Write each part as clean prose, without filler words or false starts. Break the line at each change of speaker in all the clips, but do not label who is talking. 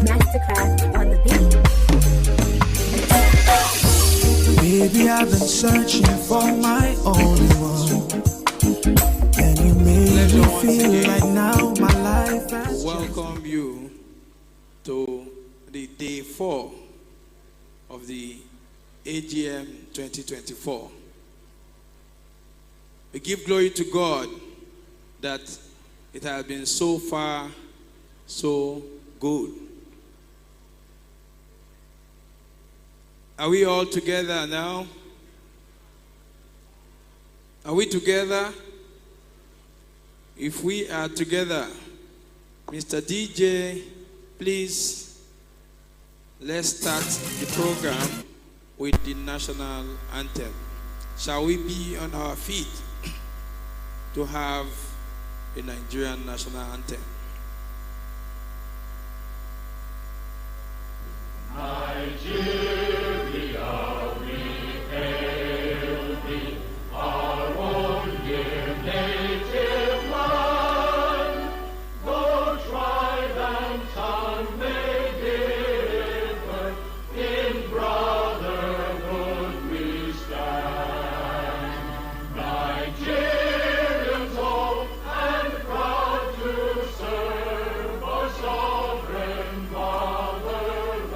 Masterclass on the beat.
Baby, I've been searching for my only one, and you made me feel like now my life has
welcome you to the day 4 of the AGM 2024. We give glory to God that it has been so far so good. Are we all together now? Are we together? If we are together, Mr. DJ, please, let's start the program with the national anthem. Shall we be on our feet to have a Nigerian national anthem?
Nigeria, we hail thee, our own dear native land. Though tribe and tongue may differ, in brotherhood we stand. Nigerians old and proud to serve our sovereign fatherland.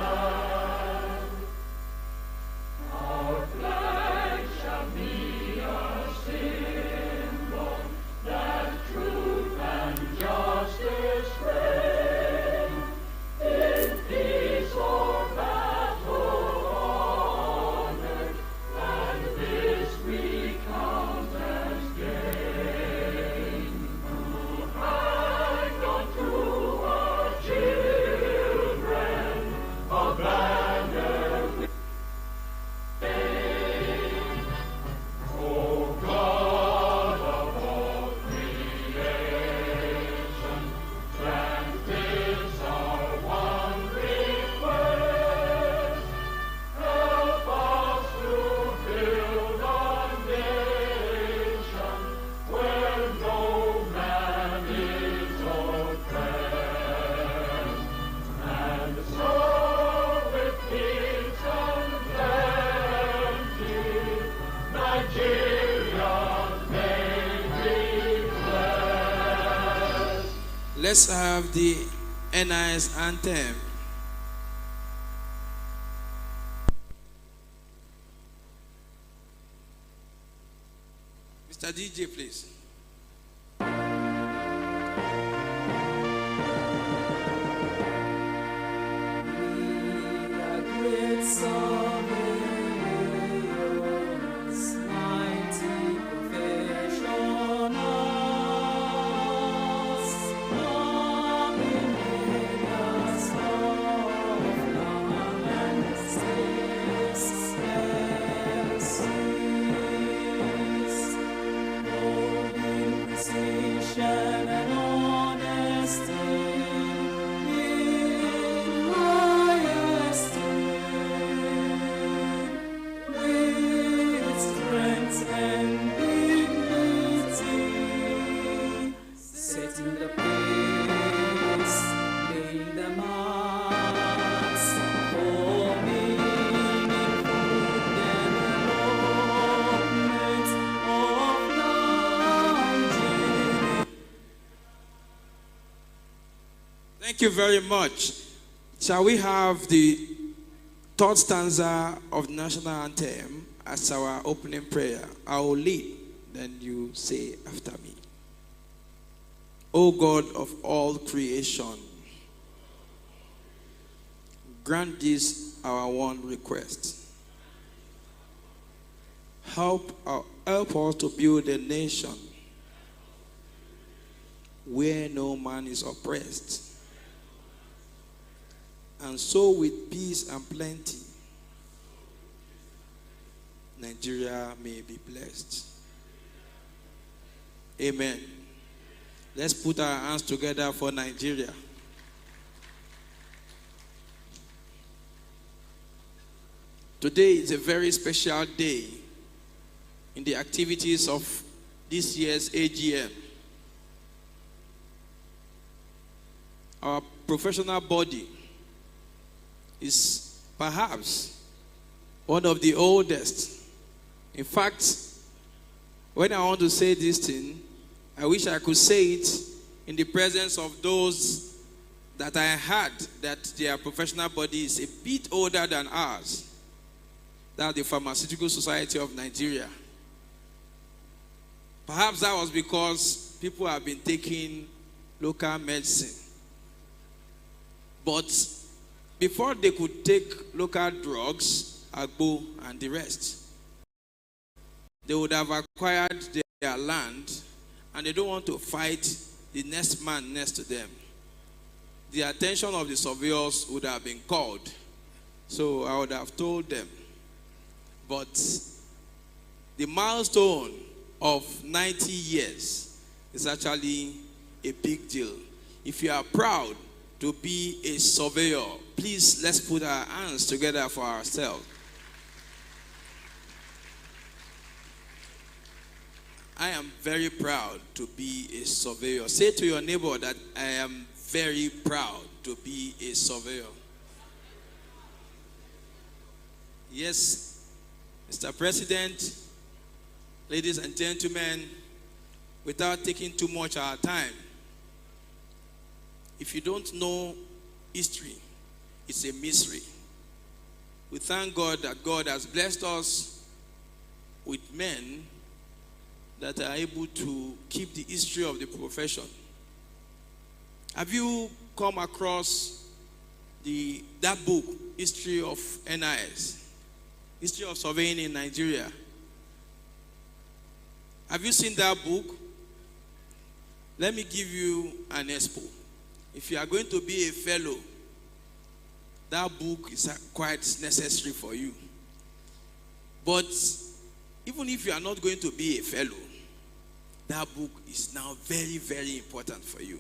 Our flag shall be a symbol that truth and justice reign. In peace or battle honored, and this we count as gain. To hang on to our children a banner we made. O God of all creation, grant this our one request. Help us to build a nation where no man is oppressed, and so with peace and plenty, Nigeria may be blessed.
Let's have the FNIS anthem. Mr. DJ, please. Thank you very much. Shall we have the third stanza of the national anthem as our opening prayer? I will lead, then you say after me. O God of all creation, grant this our one request. Help us to build a nation where no man is oppressed, and so with peace and plenty, Nigeria may be blessed. Amen. Let's put our hands together for Nigeria. Today is a very special day in the activities of this year's AGM. our professional body is perhaps one of the oldest. In fact, when I want to say this thing, I wish I could say it in the presence of those that I heard that their professional body is a bit older than ours. That's the Pharmaceutical Society of Nigeria. Perhaps that was because people have been taking local medicine. But before they could take local drugs, agbo and the rest, they would have acquired their land, and they don't want to fight the next man next to them. The attention of the surveyors would have been called. So I would have told them. But the milestone of 90 years is actually a big deal. If you are proud to be a surveyor, please let's put our hands together for ourselves. I am very proud to be a surveyor. Say to your neighbor that I am very proud to be a surveyor. Yes, Mr. President, ladies and gentlemen, without taking too much of our time, if you don't know history, it's a mystery. We thank God that God has blessed us with men that are able to keep the history of the profession. Have you come across that book, History of FNIS, History of Surveying in Nigeria? Have you seen that book? Let me give you an expo. If you are going to be a fellow, that book is quite necessary for you. But even if you are not going to be a fellow, that book is now very, very important for you.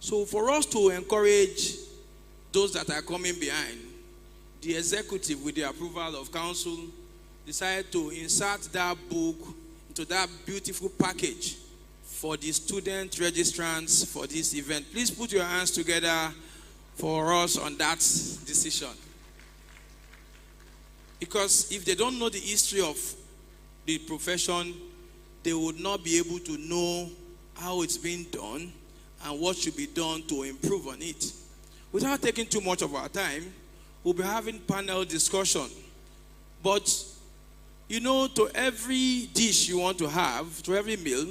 So for us to encourage those that are coming behind, the executive, with the approval of council, decided to insert that book into that beautiful package for the student registrants for this event. Please put your hands together for us on that decision. Because if they don't know the history of the profession, they would not be able to know how it's being done and what should be done to improve on it. Without taking too much of our time, we'll be having panel discussion. But, you know, to every dish you want to have, to every meal,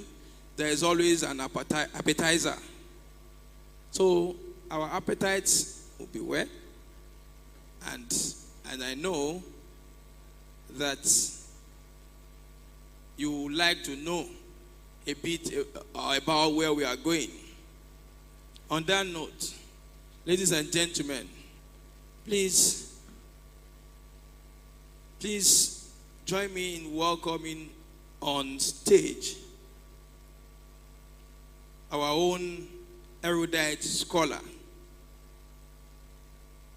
there is always an appetizer. So our appetites will be wet. And I know that you would like to know a bit about where we are going. On that note, ladies and gentlemen, please join me in welcoming on stage our own erudite scholar,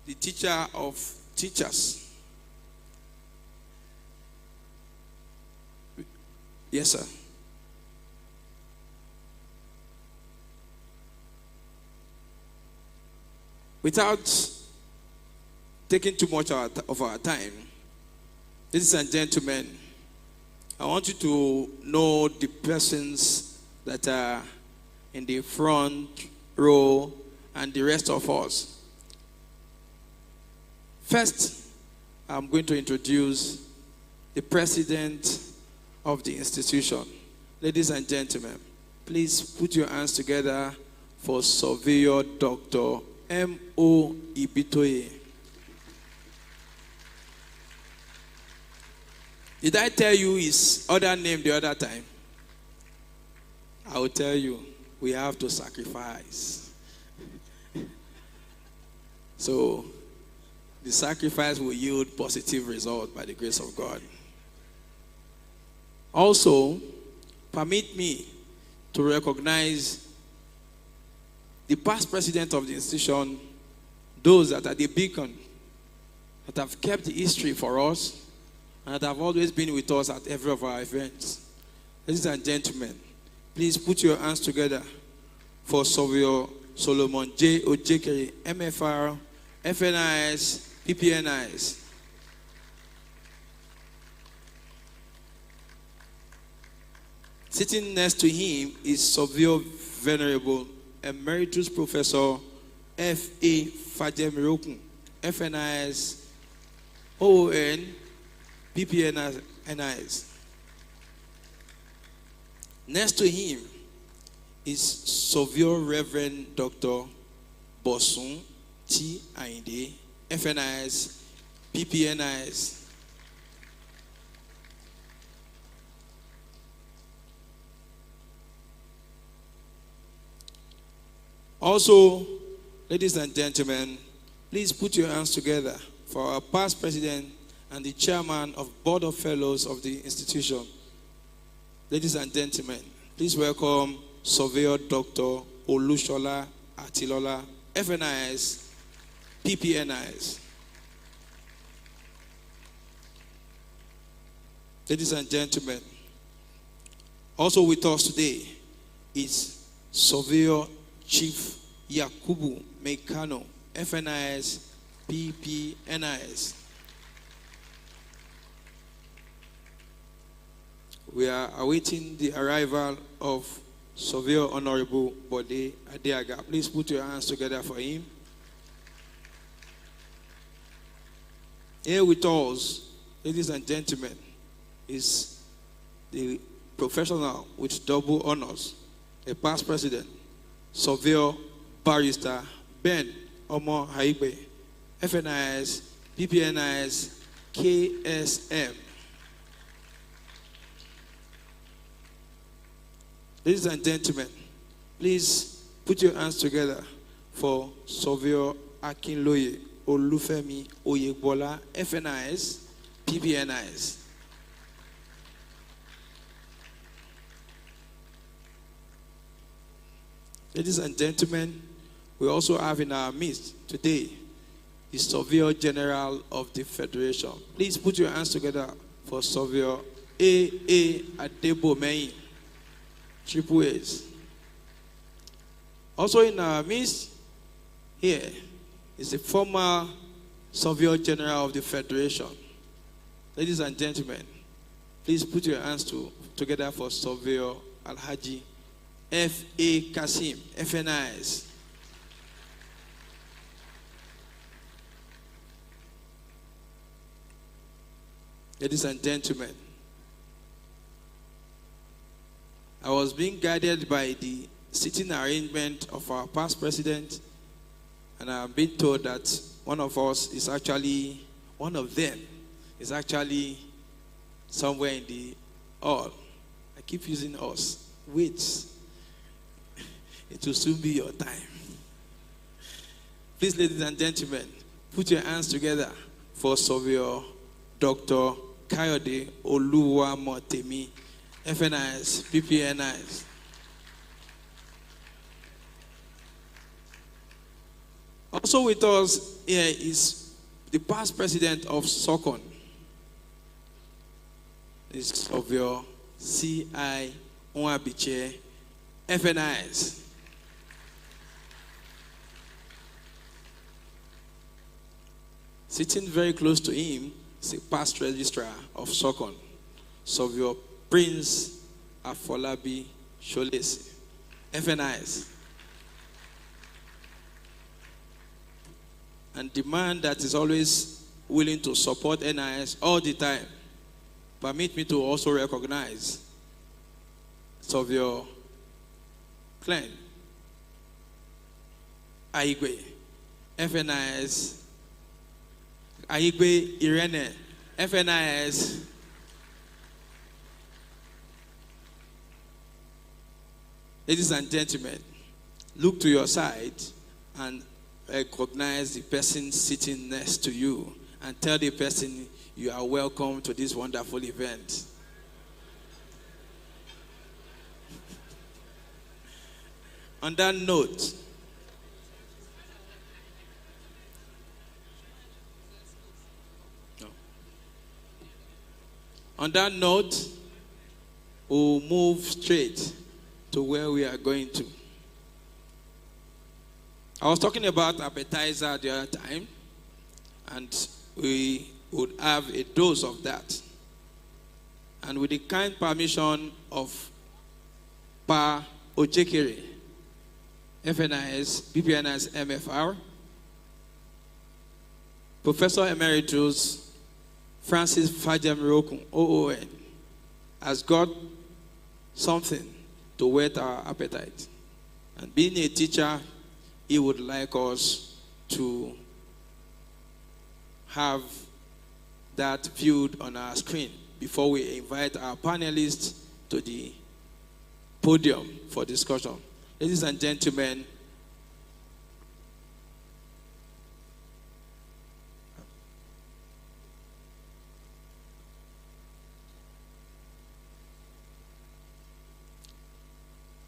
the teacher of teachers. Yes, sir. Without taking too much of our time, ladies and gentlemen, I want you to know the persons that are in the front row and the rest of us. First, I'm going to introduce the president of the institution. Ladies and gentlemen, please put your hands together for Surveyor Dr. M.O. Ibitoye. Did I tell you his other name the other time? I will tell you, we have to sacrifice. So, the sacrifice will yield positive result by the grace of God. Also, permit me to recognize the past president of the institution, those that are the beacon, that have kept the history for us, and that have always been with us at every of our events. Ladies and gentlemen, please put your hands together for Surveyor Solomon J. Ojekere, MFR, FNIS, PPNIS. Sitting next to him is Surv Venerable Emeritus Professor F.A. Fajemirokun, FNIS, OON, PPNIS. Next to him is Surv Reverend Dr. Bosun T. Ainde, FNIS, PPNIS. Also, ladies and gentlemen, please put your hands together for our past president and the chairman of Board of Fellows of the institution. Ladies and gentlemen, please welcome Surveyor Dr. Olushola Atilola, FNIS, PPNIS. Ladies and gentlemen, also with us today is Surveyor Chief Yakubu Mekano, FNIS, PPNIS. We are awaiting the arrival of Surveyor Honorable Bode Adeaga. Please put your hands together for him. Here with us, ladies and gentlemen, is the professional with double honors, a past president, Surveyor Barrister Ben Omo Haigbe, FNIS, PPNIS, KSM. Ladies and gentlemen, please put your hands together for Surveyor Akinloye Olufemi Oyebola, FNIS, PPNIS. Ladies and gentlemen, we also have in our midst today the Surveyor General of the Federation. Please put your hands together for Surveyor A.A. Adebomeyin, Triple A's. Also in our midst here is the former Surveyor General of the Federation. Ladies and gentlemen, please put your hands together for Surveyor Alhaji F.A. Kasim, FNIS. Ladies and gentlemen, I was being guided by the sitting arrangement of our past president, and I've been told that one of them is actually somewhere in the hall. I keep using us. Wait. It will soon be your time. Please, ladies and gentlemen, put your hands together for Surveyor Dr. Kayode Oluwamotemi, FNIS, PPNIS. Also with us here is the past president of SOCON, is Surveyor C.I. Nwabiche, FNIS. Sitting very close to him is the past registrar of SOCON, Surveyor Prince Afolabi Sholesi, FNIS. And the man that is always willing to support NIS all the time. Permit me to also recognize Surveyor Clan Aigwe, FNIS. Aigwe Irene, FNIS. Ladies and gentlemen, look to your side and recognize the person sitting next to you and tell the person you are welcome to this wonderful event. On that note, we'll move straight to where we are going to. I was talking about appetizer the other time, and we would have a dose of that. And with the kind permission of Pa Ojekere, FNIS, PPNIS, MFR, Professor Emeritus Francis Fajemirokun, OON, has got something to whet our appetite. And being a teacher, he would like us to have that viewed on our screen before we invite our panelists to the podium for discussion. Ladies and gentlemen,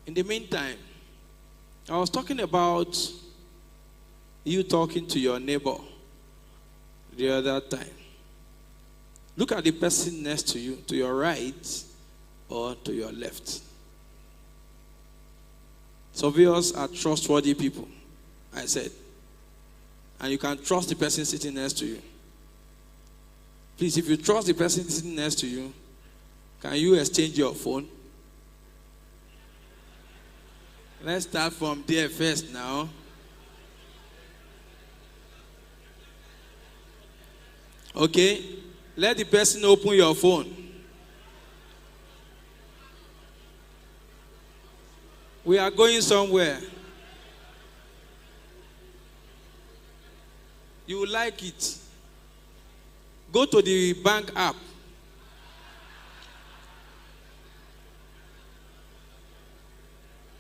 in the meantime, I was talking about you talking to your neighbor the other time. Look at the person next to you, to your right or to your left. Surveyors are trustworthy people, I said. And you can trust the person sitting next to you. Please, if you trust the person sitting next to you, can you exchange your phone? Let's start from there first now. Okay, let the person open your phone. We are going somewhere. You will like it. Go to the bank app.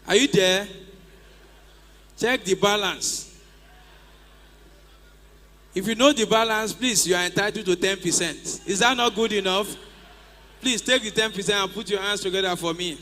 Are you there? Check the balance. If you know the balance, please, you are entitled to 10%. Is that not good enough? Please take the 10% and put your hands together for me.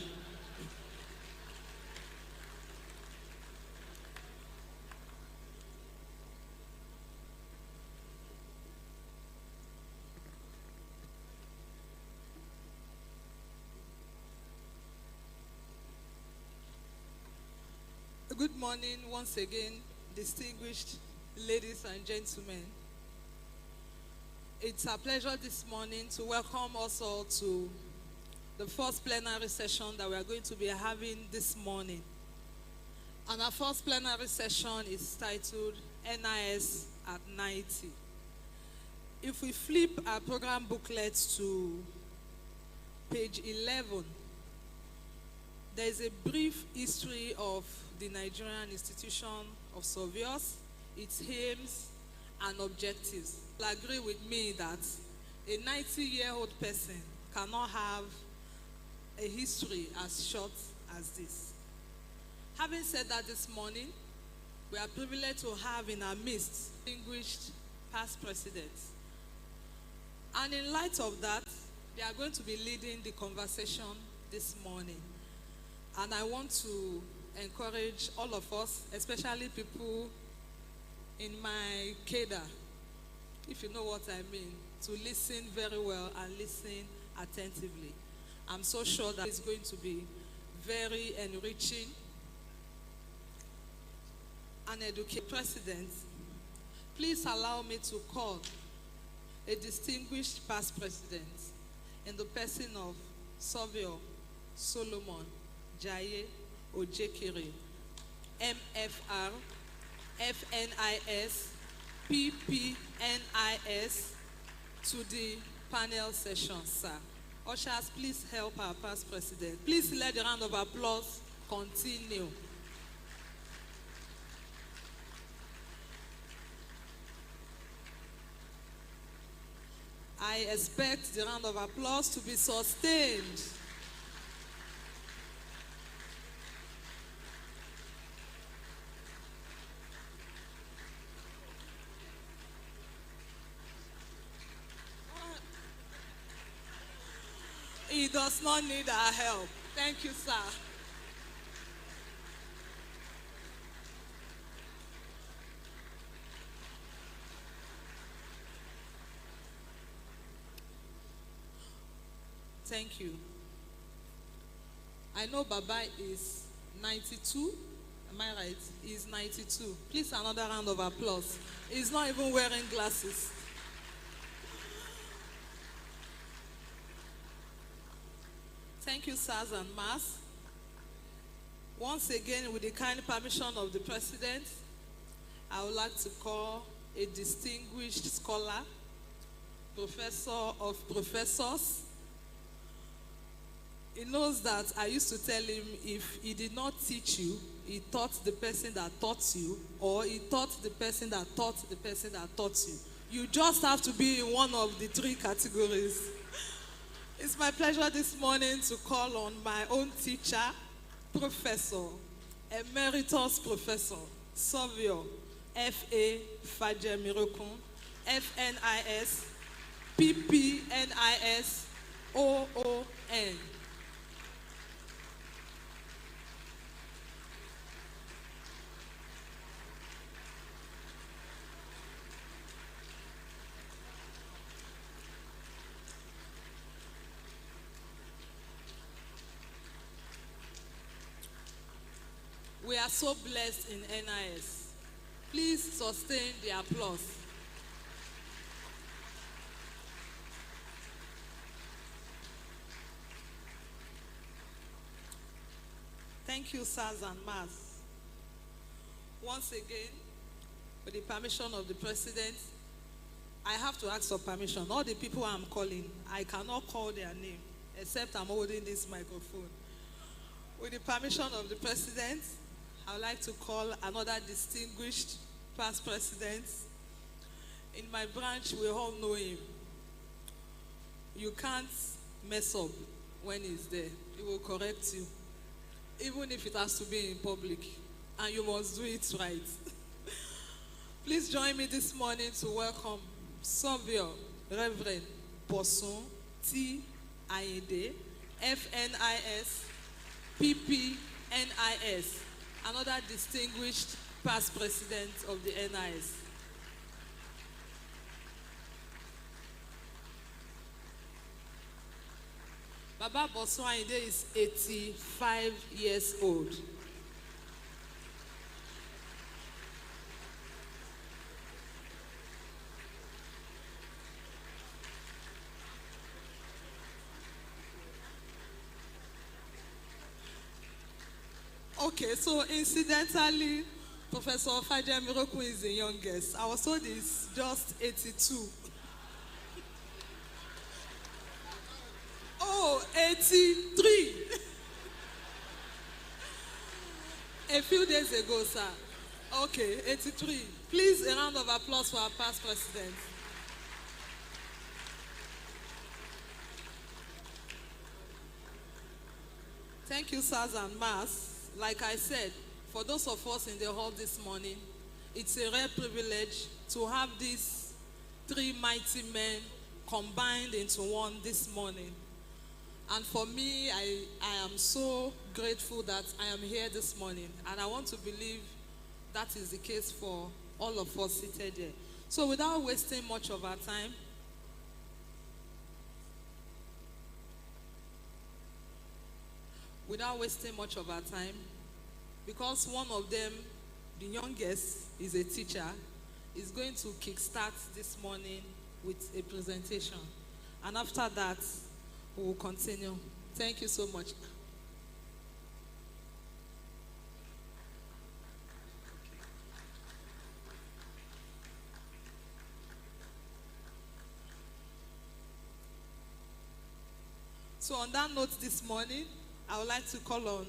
Good morning once again, distinguished ladies and gentlemen. It's a pleasure this morning to welcome us all to the first plenary session that we are going to be having this morning. And our first plenary session is titled NIS at 90. If we flip our program booklet to page 11, there is a brief history of the Nigerian Institution of Surveyors, its aims and objectives. You'll agree with me that a 90-year-old person cannot have a history as short as this. Having said that this morning, we are privileged to have in our midst distinguished past presidents. And in light of that, they are going to be leading the conversation this morning. And I want to encourage all of us, especially people in my cadre, if you know what I mean, to listen very well and listen attentively. I'm so sure that it's going to be very enriching and educative. President, please allow me to call a distinguished past president in the person of Surveyor Solomon Jaye Ojekere, MFR, FNIS, PPNIS, to the panel session, sir. Ushers, please help our past president. Please let the round of applause continue. I expect the round of applause to be sustained. He does not need our help. Thank you, sir. Thank you. I know Baba is 92, Am I right? He's 92. Please, another round of applause. He's not even wearing glasses. Thank you, sirs and mas. Once again, with the kind permission of the President, I would like to call a distinguished scholar, professor of professors. He knows that I used to tell him if he did not teach you, he taught the person that taught you, or he taught the person that taught the person that taught you. You just have to be in one of the three categories. It's my pleasure this morning to call on my own teacher, Professor, Emeritus Professor, Surv, F.A. Fajemirokun, FNIS, PPNIS, OON. We are so blessed in NIS. Please sustain the applause. Thank you, sirs and mas. Once again, with the permission of the President, I have to ask for permission. All the people I'm calling, I cannot call their name, except I'm holding this microphone. With the permission of the President, I would like to call another distinguished past president. In my branch, we all know him. You can't mess up when he's there. He will correct you, even if it has to be in public, and you must do it right. Please join me this morning to welcome Surv, Reverend Poson T. Ayede, FNIS, PPNIS, another distinguished past president of the NIS. Baba Boson Ayede is 85 years old. Okay, so incidentally, Professor Fajemirokun is the youngest. I was told he's just 82. Oh, 83. A few days ago, sir. Okay, 83. Please, a round of applause for our past president. Thank you, sirs and mas. Like I said, for those of us in the hall this morning, it's a rare privilege to have these three mighty men combined into one this morning. And for me, I am so grateful that I am here this morning. And I want to believe that is the case for all of us seated here. So without wasting much of our time, because one of them, the youngest, is a teacher, is going to kickstart this morning with a presentation. And after that, we will continue. Thank you so much. So on that note this morning, I would like to call on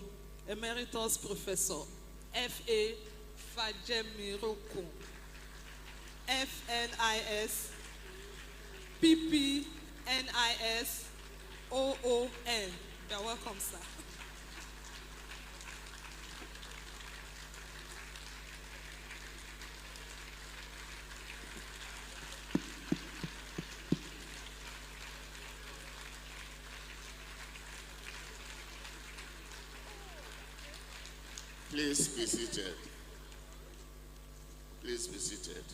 Emeritus Professor F.A. Fajemirokun, FNIS, PPNIS, OON. You're welcome, sir.
Please be seated. Please be seated.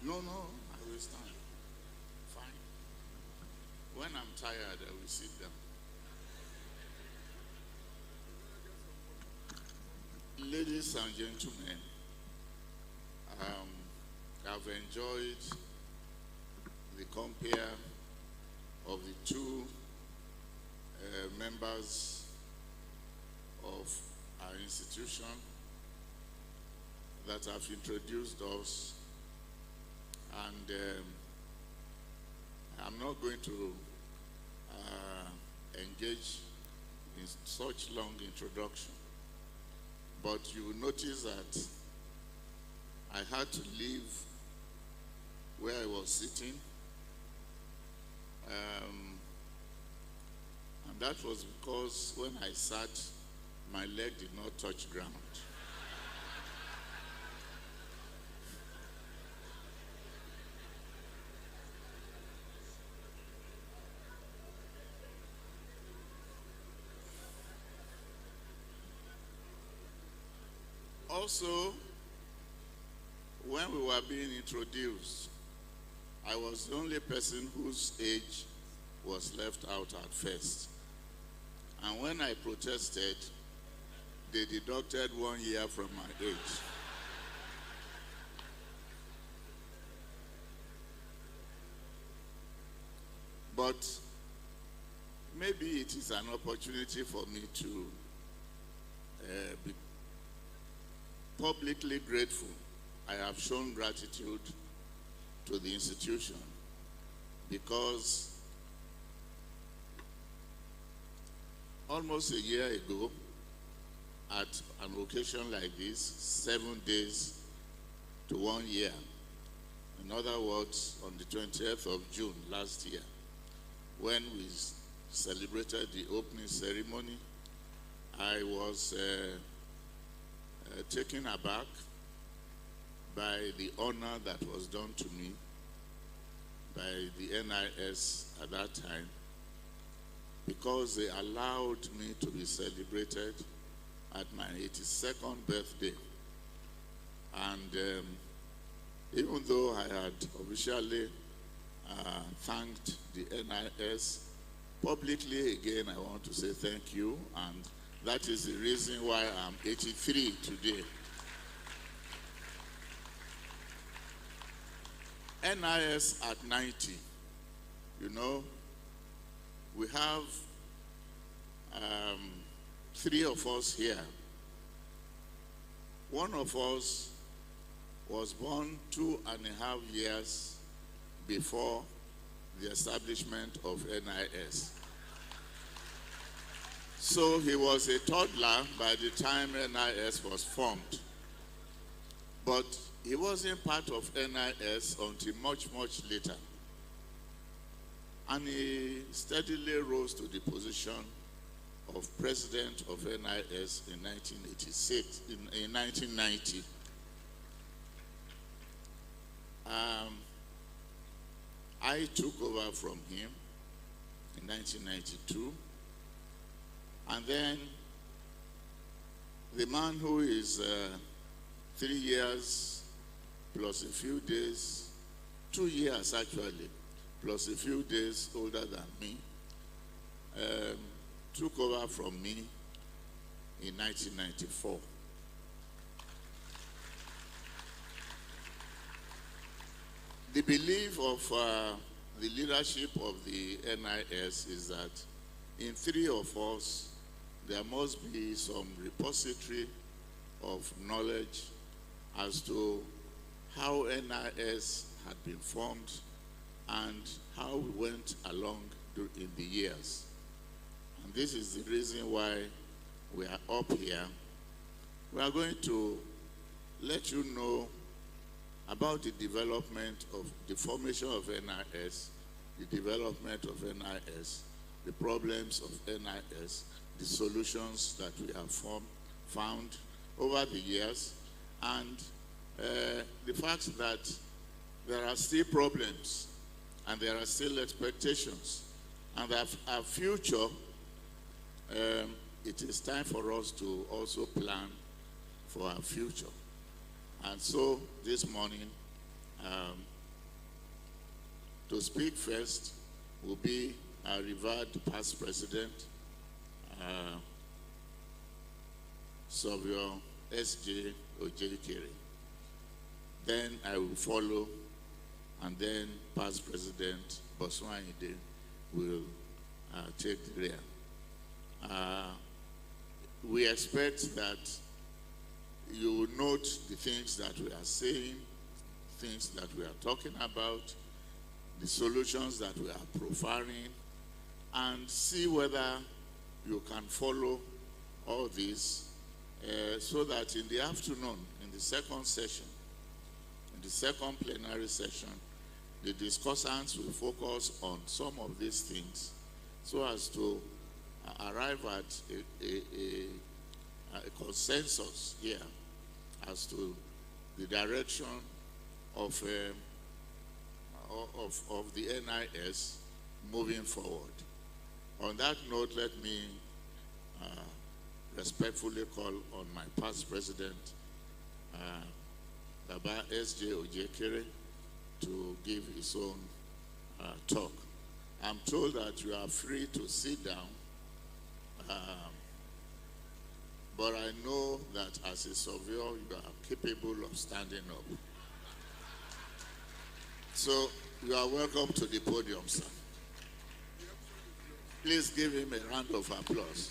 No, I will stand. Fine. When I'm tired, I will sit down. ladies and gentlemen, I've enjoyed the compare of the two members of our institution that have introduced us, and I'm not going to engage in such long introduction, but you will notice that I had to leave where I was sitting, and that was because when I sat, my leg did not touch ground. Also, when we were being introduced, I was the only person whose age was left out at first. And when I protested, they deducted 1 year from my age. But maybe it is an opportunity for me to be publicly grateful. I have shown gratitude to the institution because almost a year ago, at an occasion like this, 7 days to 1 year, in other words, on the 20th of June last year, when we celebrated the opening ceremony, I was taken aback by the honor that was done to me by the NIS at that time, because they allowed me to be celebrated at my 82nd birthday. And even though I had officially thanked the NIS, publicly again I want to say thank you, and that is the reason why I'm 83 today. NIS at 90, you know, we have 3 of us here. One of us was born 2.5 years before the establishment of NIS. So he was a toddler by the time NIS was formed. But he wasn't part of NIS until much, much later. And he steadily rose to the position of president of NIS in 1990. I took over from him in 1992. And then the man who is 3 years plus a few days, 2 years actually, plus a few days older than me, took over from me in 1994. The belief of the leadership of the NIS is that in 3 of us, there must be some repository of knowledge as to how NIS had been formed and how we went along in the years. And this is the reason why we are up here. We are going to let you know about the development of the formation of NIS, the development of NIS, the problems of NIS, the solutions that we have found over the years, and the fact that there are still problems and there are still expectations, and that our future, it is time for us to also plan for our future. And so this morning, to speak first will be our revered past president, Surv S.J. Ojekere. Then I will follow, and then past President Boswanyide will take the rear. We expect that you will note the things that we are saying, things that we are talking about, the solutions that we are profiling, and see whether you can follow all this so that in the afternoon, in the second session, in the second plenary session, the discussants will focus on some of these things so as to arrive at a consensus here as to the direction of the NIS moving forward. On that note, let me respectfully call on my past president, Baba S.J. Ojekere, to give his own talk. I'm told that you are free to sit down, but I know that as a surveyor, you are capable of standing up. So you are welcome to the podium, sir. Please give him a round of applause.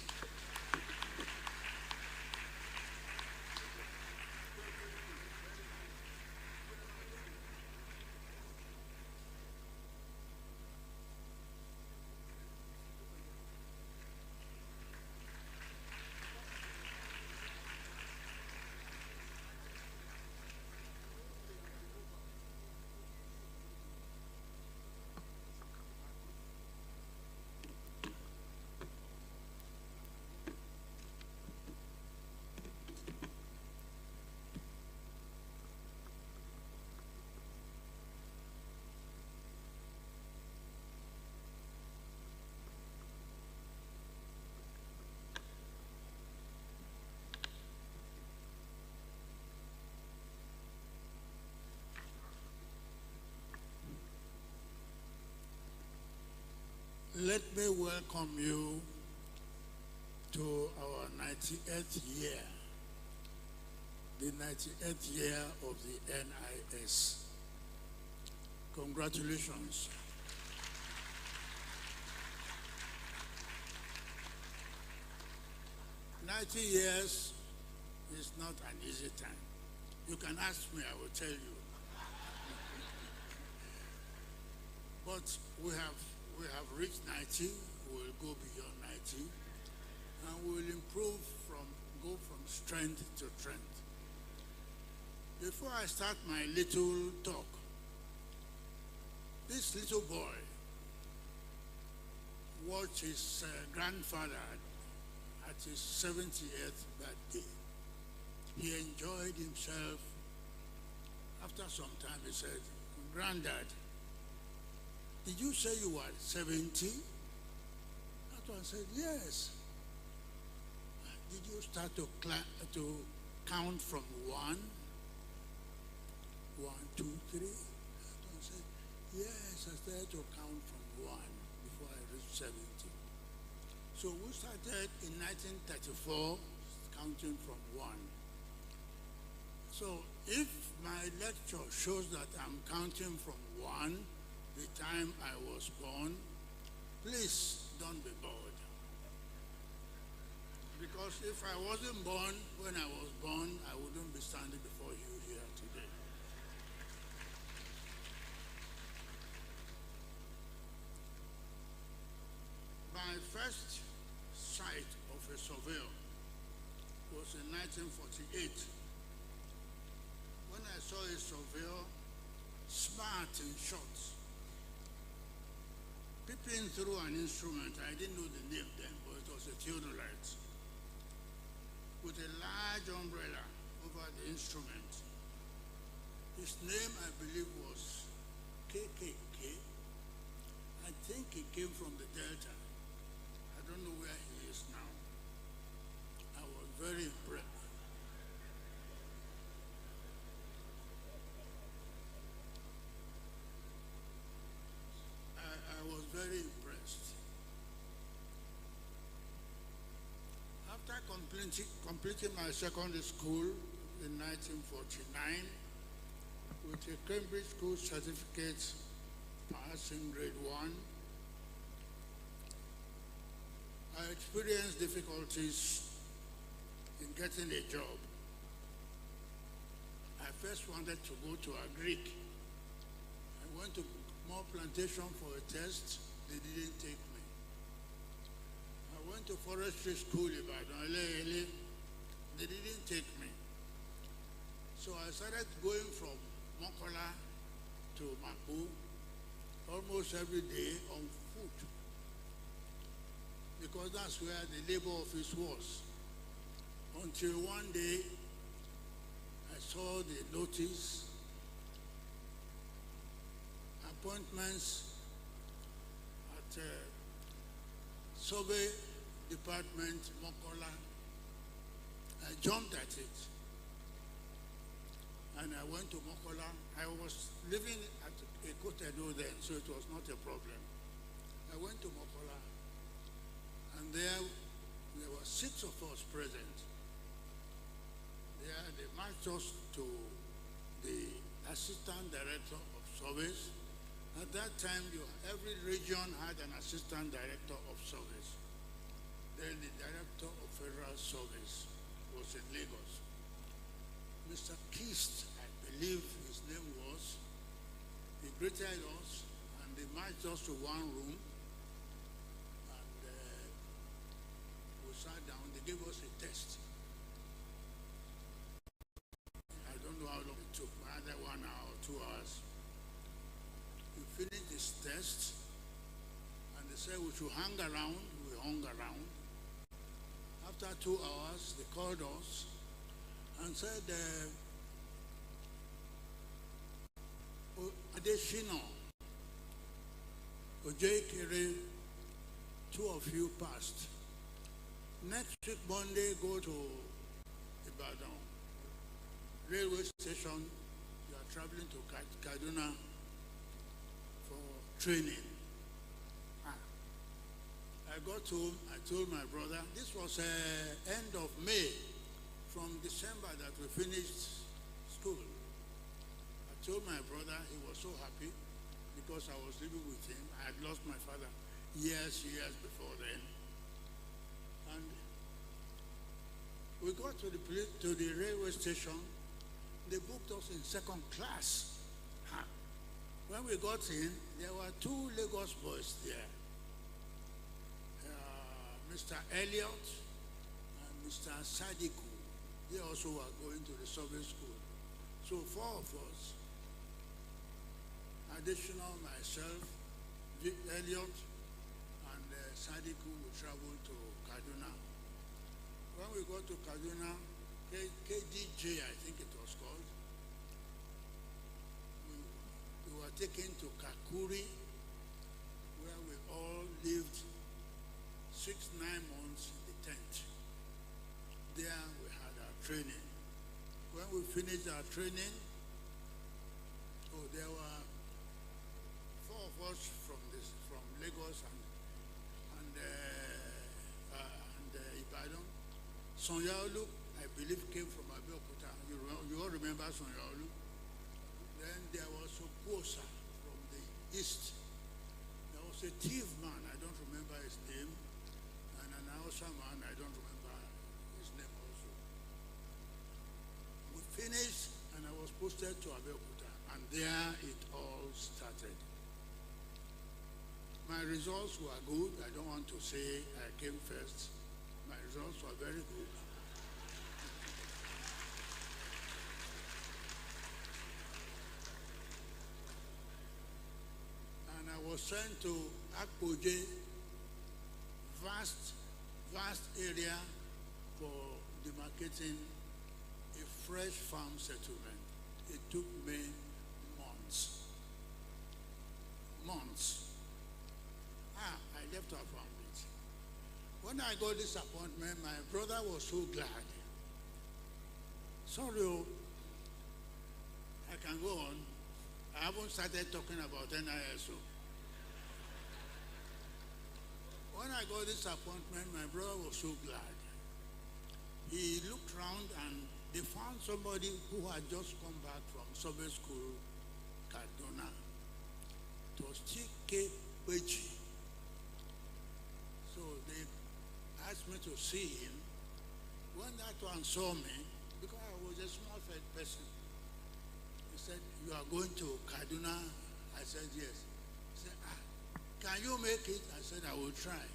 Let me welcome you to our 98th year, the 98th year of the NIS. Congratulations. "90 years is not an easy time. You can ask me, I will tell you. But we have reached 90, we will go beyond 90, and we will go from strength to strength. Before I start my little talk, this little boy watched his grandfather at his 70th birthday. He enjoyed himself. After some time, he said, "Granddad, did you say you were 70? That one said, "Yes." "Did you start to count from 1? 1, 2, 3? That one said, "Yes, I started to count from 1 before I reached 70. So we started in 1934, counting from 1. So if my lecture shows that I'm counting from 1, the time I was born, please don't be bored. Because if I wasn't born when I was born, I wouldn't be standing before you here today. My first sight of a surveyor was in 1948, when I saw a surveyor smart in shorts, peeping through an instrument. I didn't know the name then, but it was a theodolite, with a large umbrella over the instrument. His name, I believe, was KKK. I think he came from the Delta. I don't know where he is now. I was very impressed. I was very impressed. After completing completing my secondary school in 1949 with a Cambridge School certificate passing grade 1. I experienced difficulties in getting a job. I first wanted to go to Agric. I went to more plantation for a test. They didn't take me. I went to forestry school in Ibadan. They didn't take me. So I started going from Mokola to Mapu almost every day on foot, because that's where the labor office was. Until one day, I saw the notice, appointments at Survey Department, Mokola. I jumped at it. And I went to Mokola. I was living at a Kotedo then, so it was not a problem. I went to Mokola, and there were 6 of us present. There they marched us to the Assistant Director of Service. At that time, every region had an Assistant Director of Service. Then the Director of Federal Service was in Lagos. Mr. Kist, I believe his name was, he greeted us and they marched us to one room and we sat down. They gave us a test. I don't know how long it took, either 1 hour or 2 hours. We finished this test and they said we should hang around. We hung around. After 2 hours, they called us and said, Adeshino, Ojekere, 2 of you passed. Next week, Monday, go to Ibadan railway station. You are traveling to Kaduna for training. I got home, I told my brother, this was end of May, from December that we finished school. I told my brother, he was so happy because I was living with him. I had lost my father years before then. And we got to the railway station. They booked us in 2nd class. When we got in, there were 2 Lagos boys there. Mr. Elliott and Mr. Sadiku. They also were going to the service school. So 4 of us, additional myself, Vic Elliott, and Sadiku, we traveled to Kaduna. When we got to Kaduna, KDJ, I think it was called, we were taken to Kakuri, where we all lived 6-9 months in the tent. There we had our training. When we finished our training, there were 4 of us from Lagos and Ibadan. Sonyaolu, I believe, came from Abeokuta. You all remember Sonyaolu? Then there was Okuosa from the east. There was a thief man, I don't remember his name. Man, I don't remember his name also. We finished and I was posted to Abeokuta, and there it all started. My results were good. I don't want to say I came first. My results were very good. And I was sent to Akpoje, vast area for demarcating a fresh farm settlement. It took me months. I left our family. When I got this appointment, my brother was so glad. Sorry, I can go on. I haven't started talking about NIS. When I got this appointment, my brother was so glad. he looked around and they found somebody who had just come back from Survey School, Kaduna. It was Chike Beji. So they asked me to see him. When that one saw me, because I was a small-fed person, he said, "You are going to Kaduna?" I said, "Yes." He said, "Can you make it?" I said, "I will try."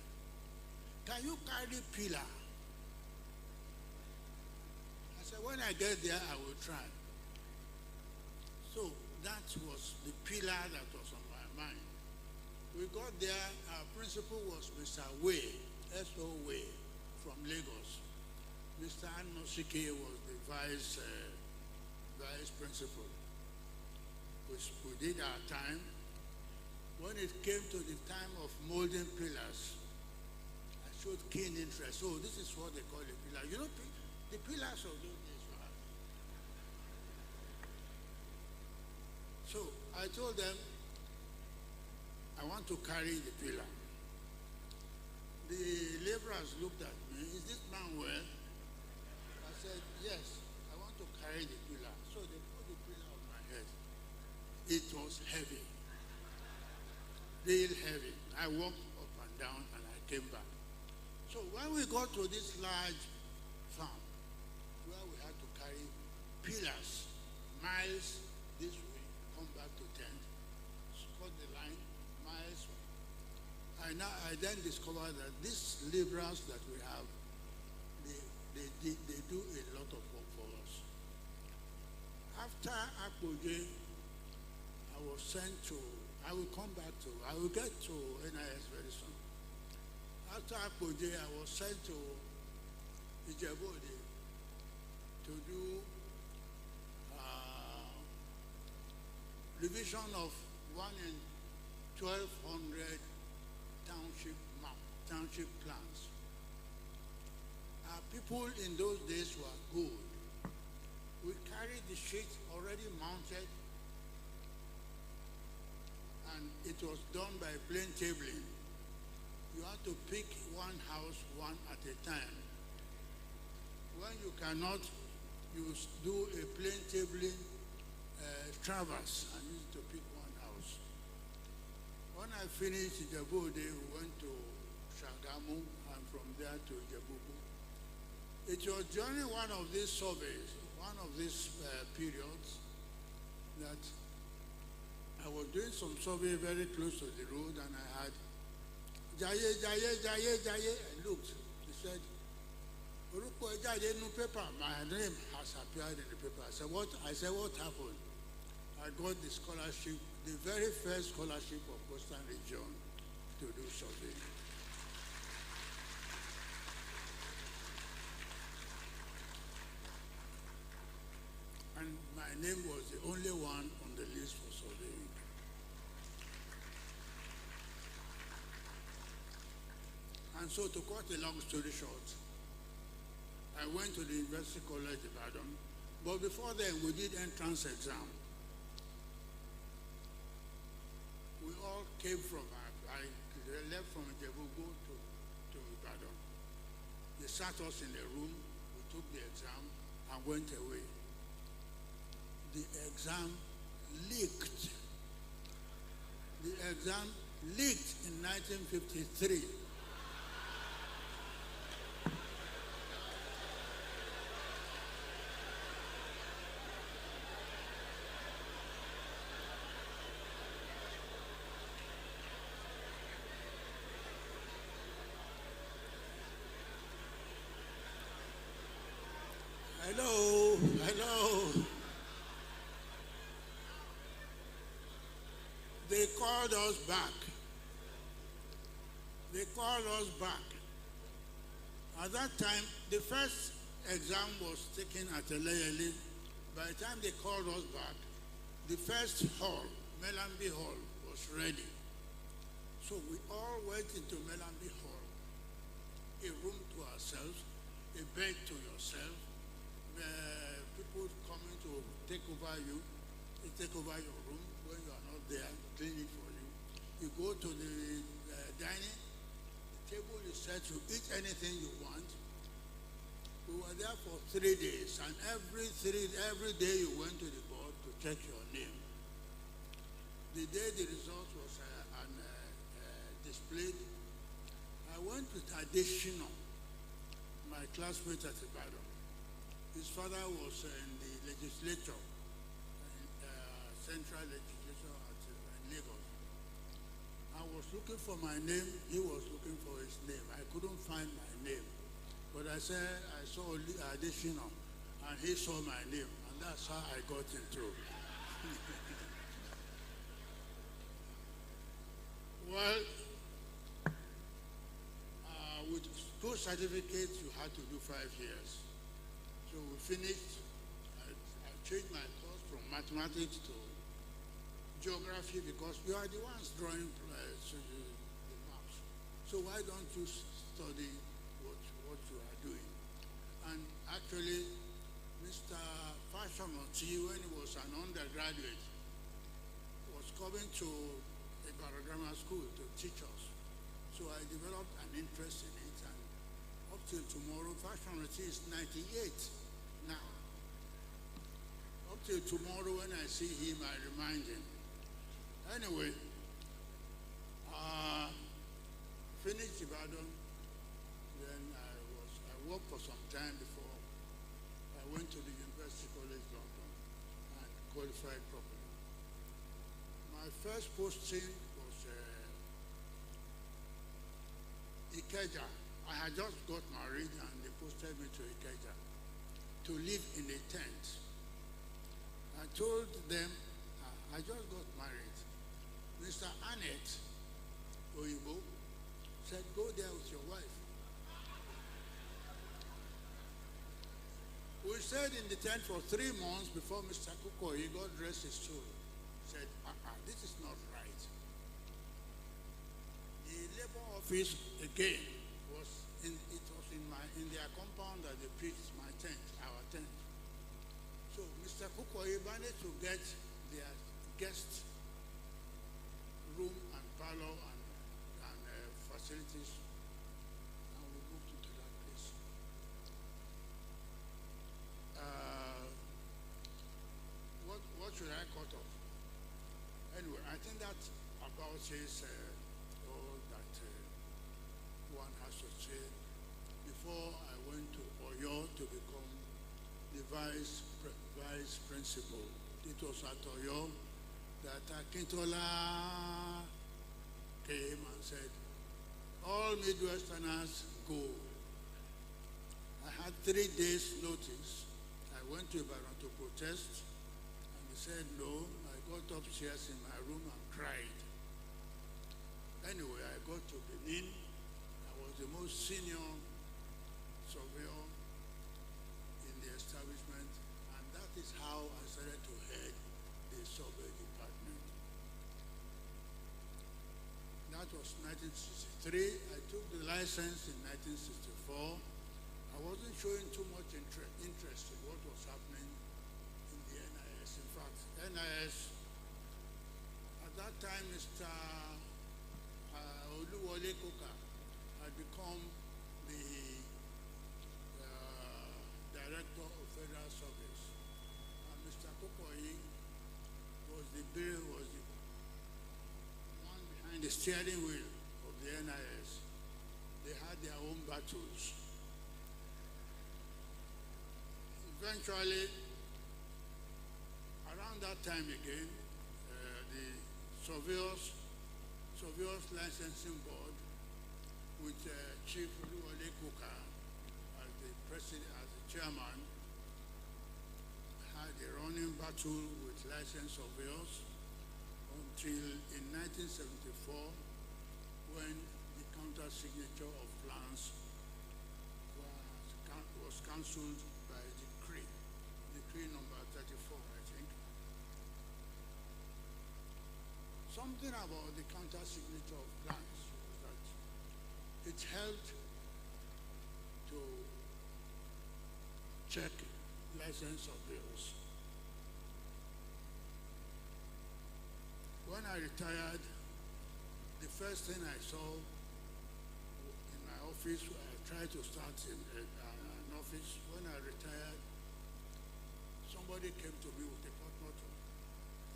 "Can you carry pillar?" I said, "When I get there, I will try." So that was the pillar that was on my mind. We got there, our principal was Mr. Way, S.O. Way, from Lagos. Mr. Anosike was the vice principal. We did our time. When it came to the time of molding pillars, I showed keen interest. Oh, this is what they call a pillar. You know, the pillars of those days were. So I told them, I want to carry the pillar. The laborers looked at me. "Is this man well?" I said, "Yes, I want to carry the pillar." So they put the pillar on my head. It was heavy, real heavy. I walked up and down and I came back. So when we got to this large farm, where we had to carry pillars, miles this way, come back to tent, cut the line, miles. I then discovered that these laborers that we have, they do a lot of work for us. After Akboje, I was sent to, I will get to NIS very soon. After Akboje, I was sent to Ijebu-Ode to do revision of 1 in 1,200 township plans. Our people in those days were good. We carried the sheet already mounted, and it was done by plain tabling. You have to pick one house one at a time. When you cannot, you do a plain tabling traverse and use it to pick one house. When I finished Ijebu-Ode, we went to Shagamu and from there to Ijebubu. It was during one of these surveys, one of these periods, that I was doing some survey very close to the road, and I had Jaye, Jaye, Jaye, Jaye. I looked. He said, "Oruko Jaye no paper. My name has appeared in the paper." I said, "What?" What happened?" I got the scholarship, the very first scholarship of Coastal Region to do surveying. And my name was the only one on the list for surveying. And so, to cut a long story short, I went to the University College Ibadan, but before then we did entrance exam. We all came from, I left from Ijebu-Ode to Ibadan. They sat us in a room, we took the exam and went away. The exam leaked. The exam leaked in 1953. Hello. They called us back. At that time, the first exam was taken at Eleyele. By the time they called us back, the first hall, Melambi Hall, was ready. So we all went into Melambi Hall, a room to ourselves, a bed to yourself, people coming to take over you, they take over your room when you are not there, clean it for you. You go to the dining, the table is set, you eat anything you want. We were there for 3 days, and every day you went to the board to check your name. The day the result was displayed, I went with Adeshino, my classmate at Ibadan. His father was in the legislature, central legislature at Lagos. I was looking for my name, he was looking for his name. I couldn't find my name. But I said, I saw Adeshino, and he saw my name, and that's how I got in through. Well, with school certificates, you had to do 5 years. So we finished. I changed my course from mathematics to geography because you are the ones drawing the maps. So why don't you study what you are doing? And actually, Mr. Fajemirokun, when he was an undergraduate, was coming to Ibadan Grammar School to teach us. So I developed an interest in it, and up till tomorrow, Fajemirokun is 98 now. Up till tomorrow, when I see him, I remind him. Anyway, finished Ibadan, then I worked for some time before I went to the University College London and qualified properly. My first posting was Ikeja. I had just got married and they posted me to Ikeja to live in a tent. I told them, I just got married. Mr. Annette Oyibo said, go there with your wife. We stayed in the tent for 3 months before Mr. Kukoyi got dressed his soul. Said, this is not right. The labor office again was in their compound that they pitched my tent, our tent. So Mr. Kukoyi managed to get their guest room and parlor and facilities, and we moved into that place. What should I cut off? Anyway, I think that about says all that one has to say. Before I went to Oyo to become the vice principal, it was at Oyo that Akintola came and said, all Midwesterners go. I had 3 days notice. I went to Ibadan to protest, and he said no. I got upstairs in my room and cried. Anyway, I got to Benin. I was the most senior surveyor in the establishment, and that is how I started to head the survey department. That was 1963. I took the license in 1964. I wasn't showing too much interest in what was happening in the NIS. In fact, NIS, at that time, Mr. Oluwole Koka had become the director of federal service, and Mr. Kukoyi was the man behind the steering wheel of the NIS. They had their own battles. Eventually, around that time again, the Surveyors Licensing Board, with Chief Oluwole Koka as the president, as the chairman, had a running battle with licensed surveyors until in 1974, when the counter signature of plans was cancelled by decree number 34, I think. Something about the counter signature of plans was that it helped to check license surveyors. When I retired, the first thing I saw in my office, I tried to start an office, when I retired, somebody came to me with a portfolio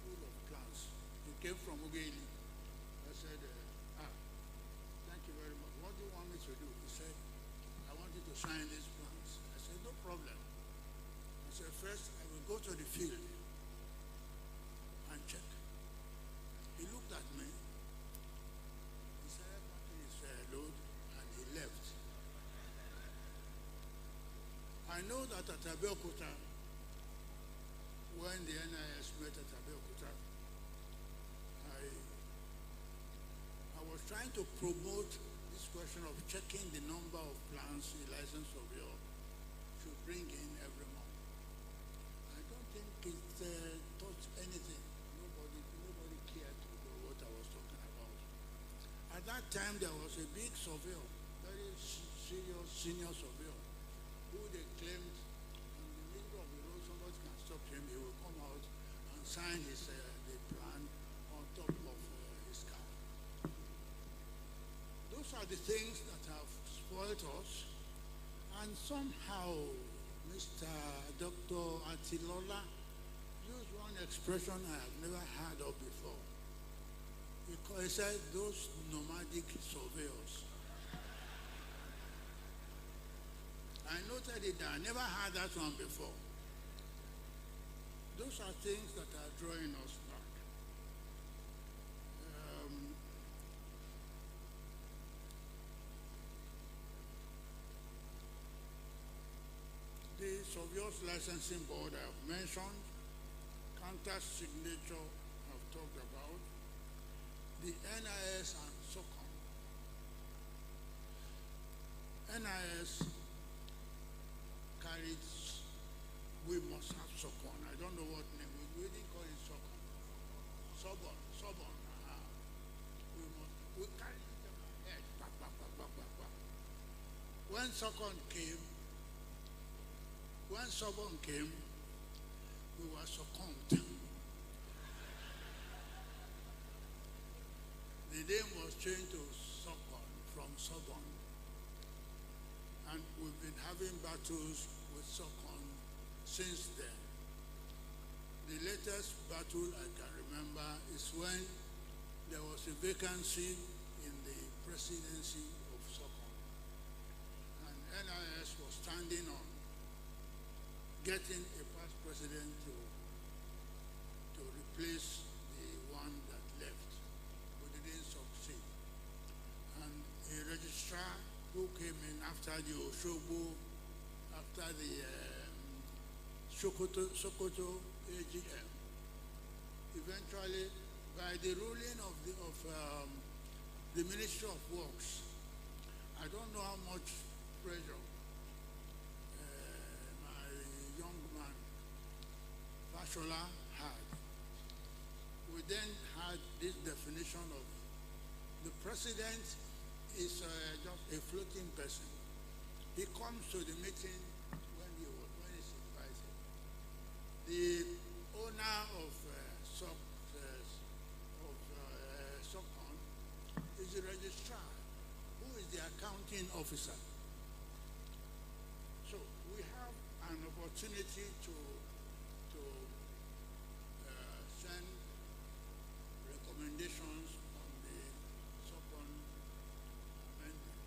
full of plans. He came from Ugeli. I said, thank you very much. What do you want me to do? He said, I want you to sign these plans. I said, no problem. I said, first, I will go to the field and check. He looked at me. He said, packing his load, and he left. I know that at Abeokuta, when the NIS met at Abeokuta, I was trying to promote this question of checking the number of plants a licensed surveyor should bring in every month. I don't think it taught anything. Nobody cared to know what I was talking about. At that time, there was a big surveyor, very serious senior surveyor, who they claimed in the middle of the road, somebody can stop him, he will come out and sign his the plan on top of his car. Those are the things that have spoiled us, and somehow Mr. Dr. Atilola used one expression I have never heard of before. He said, those nomadic surveyors. I noted it, I never heard that one before. Those are things that are drawing us back. The Surveyors Licensing Board I have mentioned, counter signature I've talked about, the NIS and SOCOM. NIS carried, we must have SOCOM. I don't know what name, we didn't call it SOCOM. Sobon. We carried them ahead. When SOCOM came, when Sobon came, we were succumbed. The name was changed to Sobon, from Sobon. And we've been having battles with Sobon since then. The latest battle I can remember is when there was a vacancy in the presidency of Sobon. And NIS was standing on getting a past president to replace the one that left. We didn't succeed. And a registrar who came in after the Oshobo, after the Sokoto AGM, eventually, by the ruling of the Ministry of Works, I don't know how much pressure young man, Fashola, had. We then had this definition of the president is just a floating person. He comes to the meeting when he's invited. The owner of SOCON is the registrar, who is the accounting officer. So we have an opportunity to send recommendations on the SOCON amendment.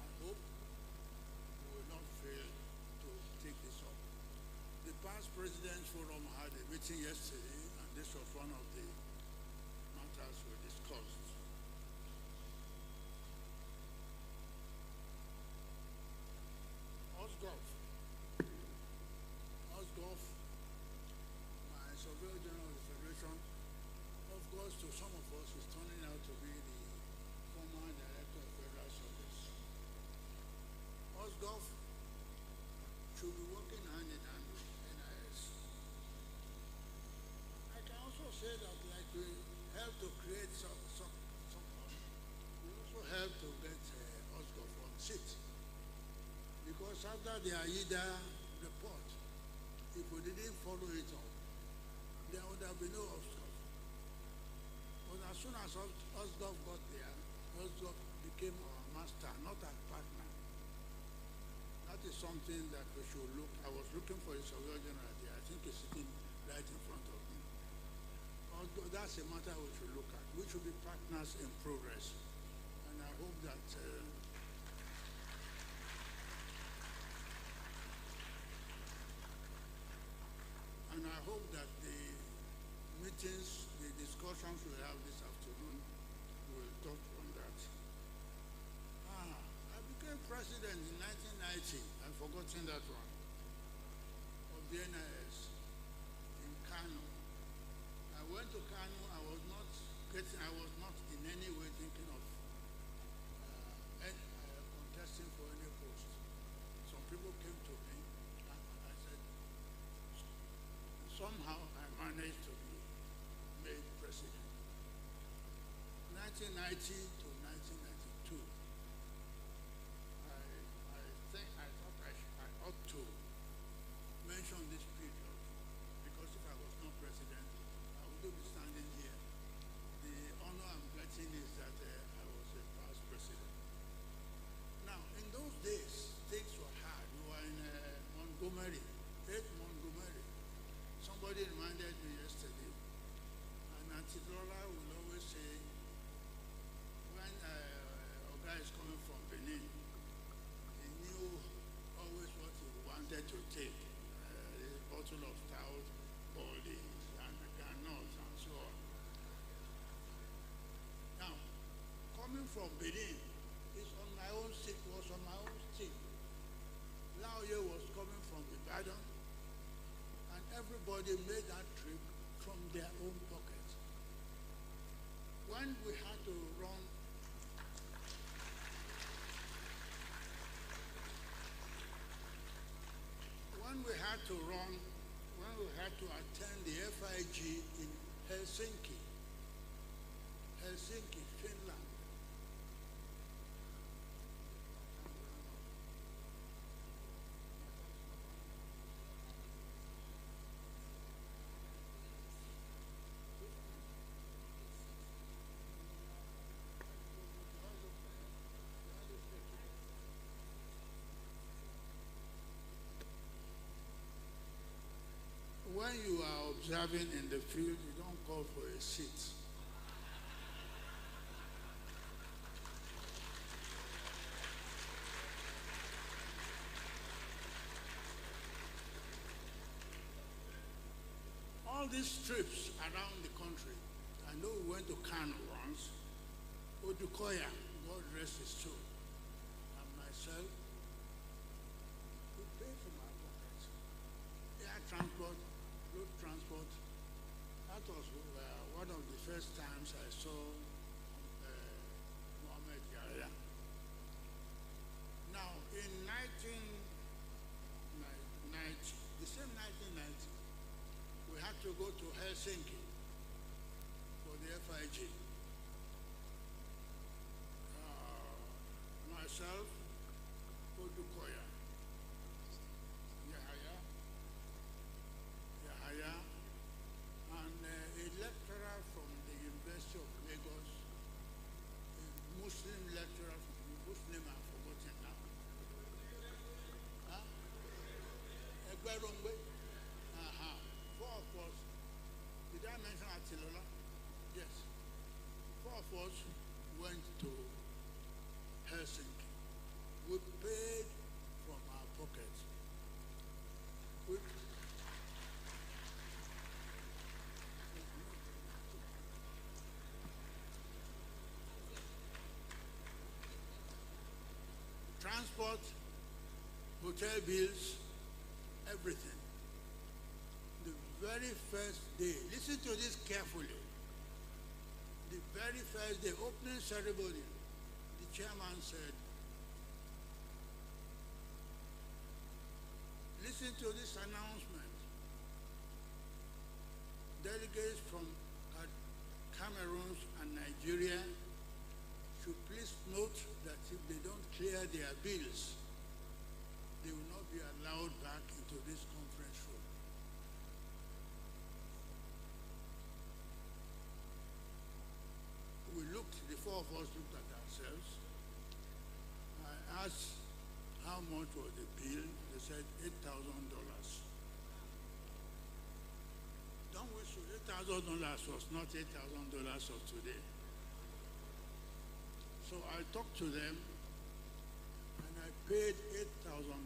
I hope we will not fail to take this up. The past President's Forum had a meeting yesterday, and this was one of the matters we discussed. Osgoff, my Surveyor General of the Federation, of course, to some of us, is turning out to be the former Director of Federal Service. Osgoff should be working hand in hand with NIS. I can also say that, like we help to create SOCON, we also help to get Osgoff on seat. Because after the AIDA report, if we didn't follow it up, there would have been no Osgoff. But as soon as Osgoff got there, Osgoff became our master, not our partner. That is something that we should look. I was looking for the Surveyor General there. I think he's sitting right in front of me. Although that's a matter we should look at. We should be partners in progress. And I hope that the meetings, the discussions we have this afternoon will touch on that. I became president in 1990. I've forgotten that one. Of the NIS in Kano. I went to Kano. I was not in any way thinking of contesting for any post. Some people came to me and I said, somehow I managed to be made president. 1990 to 1992. I thought I ought to mention this period because if I was not president, I wouldn't be standing here. The honor I'm getting is that I was a past president. Now, in those days, things were hard. We were in Montgomery, 8 Montgomery. Somebody reminded me yesterday, and Auntie Laura will always say, when a guy is coming from Benin, he knew always what he wanted to take. A bottle of stout, barley, and nuts, and so on. Now, coming from Benin, was on my own stick. Laoye was coming from Ibadan, and everybody made that trip from their own pocket. When we had to attend the FIG in Helsinki, Finland. When you are observing in the field, you don't call for a seat. All these trips around the country, I know we went to Kano once, Odukoya, God rest his soul, and myself, we paid from our pockets. Air transport, road transport. That was one of the first times I saw Mohammed Yahya. Now, in 1990, the same 1990, we had to go to Helsinki for the FIG. Myself, Odukoya, Yahya, and a lecturer from the University of Lagos, a Muslim lecturer from the Muslim, I've forgotten now. Egberongwe. Four of us. Did I mention Atilola? Yes. 4 of us went to Helsinki. We paid from our pockets. Transport, hotel bills, everything. The very first day, listen to this carefully. The very first day, opening ceremony, the chairman said, listen to this announcement. Delegates from Cameroon and Nigeria should please note that if they don't clear their bills, they will not be allowed back into this conference room. The 4 of us looked at ourselves. I asked, how how much was the bill. They said $8,000. Don't wish you $8,000 was not $8,000 of today. So I talked to them and I paid $8,000.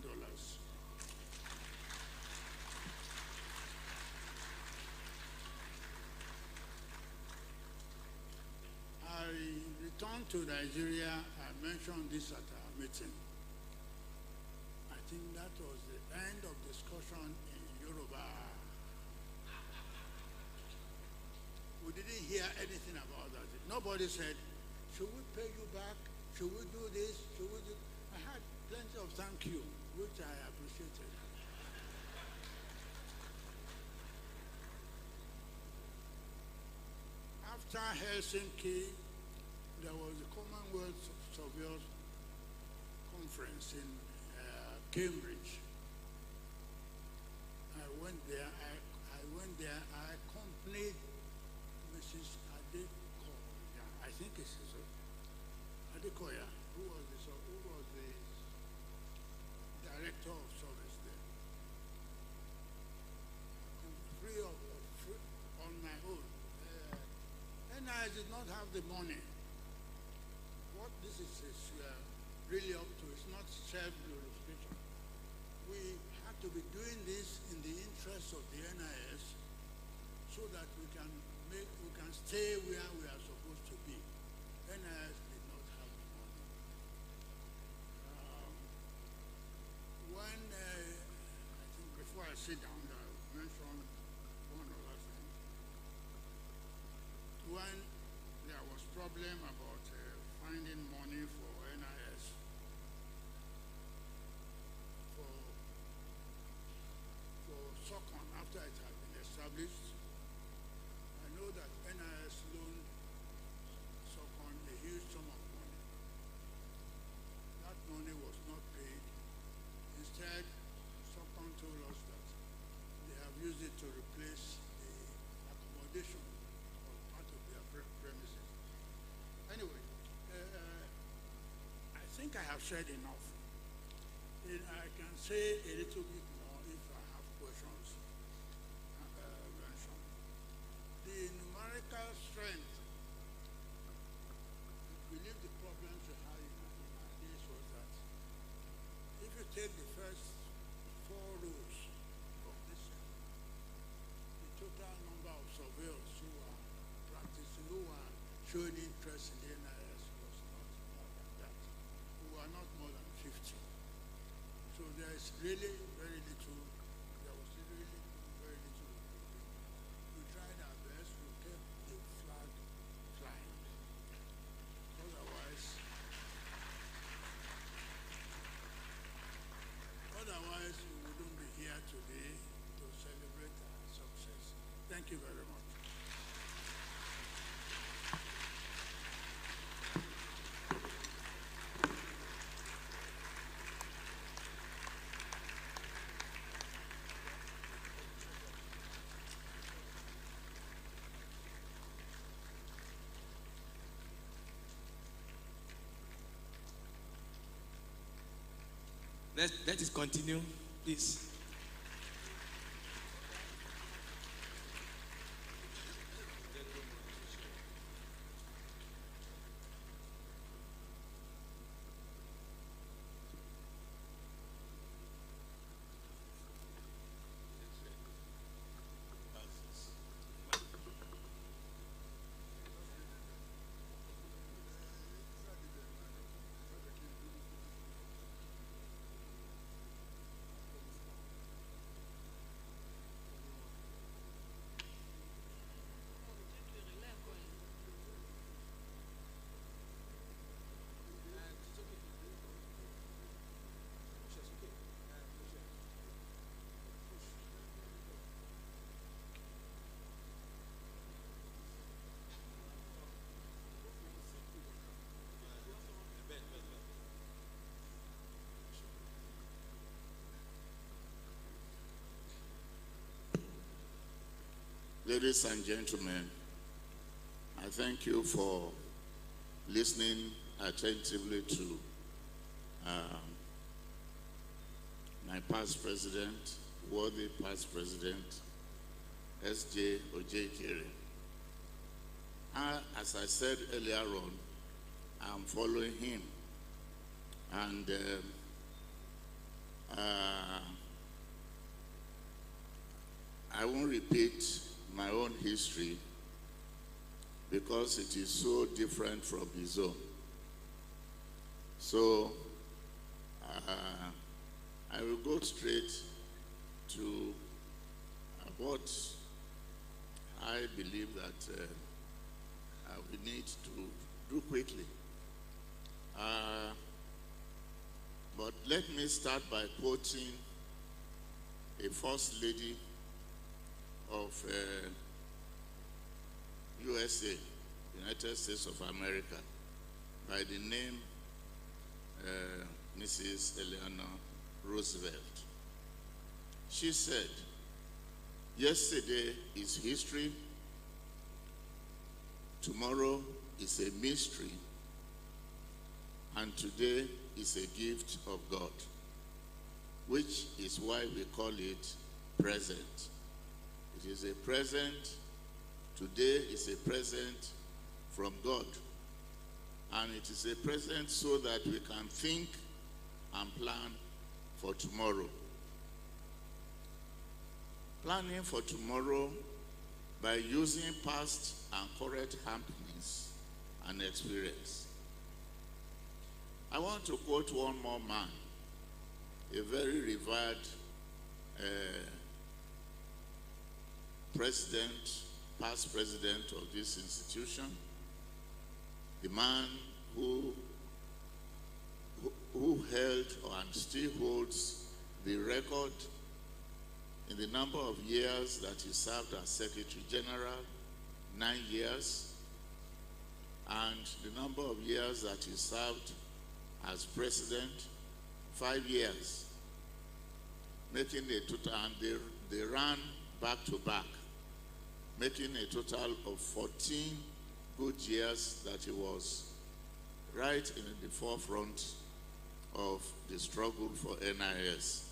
I returned to Nigeria. I mentioned this at our meeting. I think that was the end of discussion in Yoruba. We didn't hear anything about that. Nobody said, should we pay you back? Should we do this? Should we do? I had plenty of thank you, which I appreciated. After Helsinki, there was a Commonwealth Surveyors Conference in Cambridge. I went there. I accompanied Mrs. Adekoya. I think it's Adekoya, who was the director of service there. Free on my own. And I did not have the money. What this is really up to is not self-glorification. We have to be doing this in the interest of the NIS so that we can stay where we are supposed to be. NIS did not have the money. I think before I sit down, I'll mention one other thing. When there was problem about finding money for NIS, for SOCON after it had been established, I know that NIS loaned SOCON a huge sum of money. That money was not paid. Instead, SOCON told us that they have used it to replace the accommodation of part of their premises. Anyway, I think I have said enough. I can say a little bit more if I have questions. The numerical strength, I believe the problems we had in our case was that if you take the first 4 rows of this, the total number of surveyors who are practicing, who are showing interest in the NIS was not more than that. We were not more than 50. So there is really very little, there was really very little. We tried our best, we kept the flag flying. Otherwise we wouldn't be here today to celebrate our success. Thank you very much.
Let us continue, please.
Ladies and gentlemen, I thank you for listening attentively to my past president, worthy past president, S.J. Ojekere. As I said earlier on, I'm following him. And I won't repeat my own history because it is so different from his own. So I will go straight to what I believe that we need to do quickly. But let me start by quoting a First Lady of USA, United States of America, by the name Mrs. Eleanor Roosevelt. She said, "Yesterday is history, tomorrow is a mystery, and today is a gift of God, which is why we call it present." It is a present. Today is a present from God. And it is a present so that we can think and plan for tomorrow. Planning for tomorrow by using past and current happenings and experience. I want to quote one more man, a very revered president, past president of this institution, the man who held and still holds the record in the number of years that he served as Secretary General, 9 years, and the number of years that he served as President, 5 years, making a total, and they ran back to back, making a total of 14 good years that he was right in the forefront of the struggle for NIS.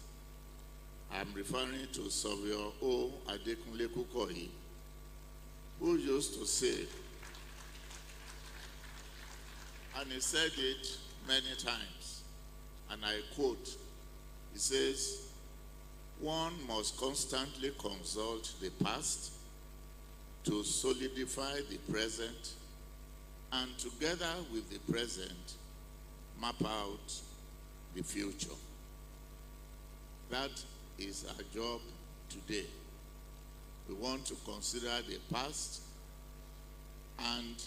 I'm referring to Surveyor O. Adekunle Kukoyi, who used to say, and he said it many times, and I quote, he says, "One must constantly consult the past to solidify the present, and together with the present, map out the future." That is our job today. We want to consider the past and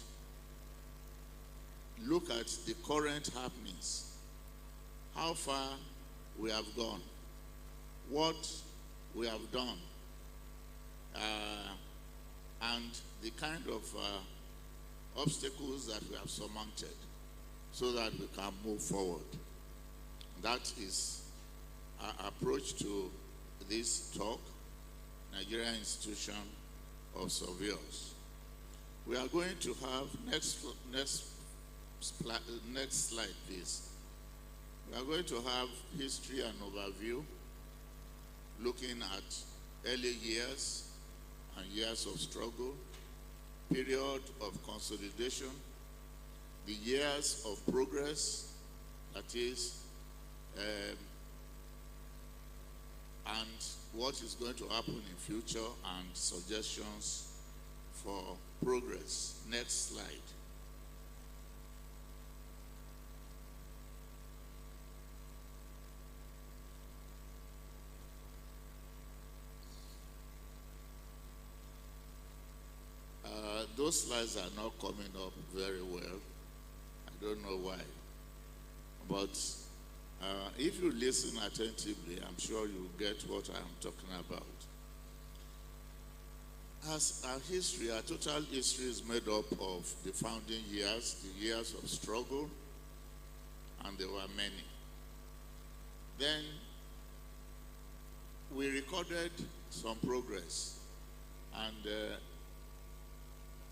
look at the current happenings, how far we have gone, what we have done, and the kind of obstacles that we have surmounted so that we can move forward. That is our approach to this talk, Nigerian Institution of Surveyors. We are going to have, next slide please. We are going to have history and overview, looking at early years and years of struggle, period of consolidation, the years of progress, that is, and what is going to happen in future, and suggestions for progress. Next slide. Those slides are not coming up very well. I don't know why. But if you listen attentively, I'm sure you'll get what I'm talking about. As our history, our total history is made up of the founding years, the years of struggle, and there were many. Then we recorded some progress, and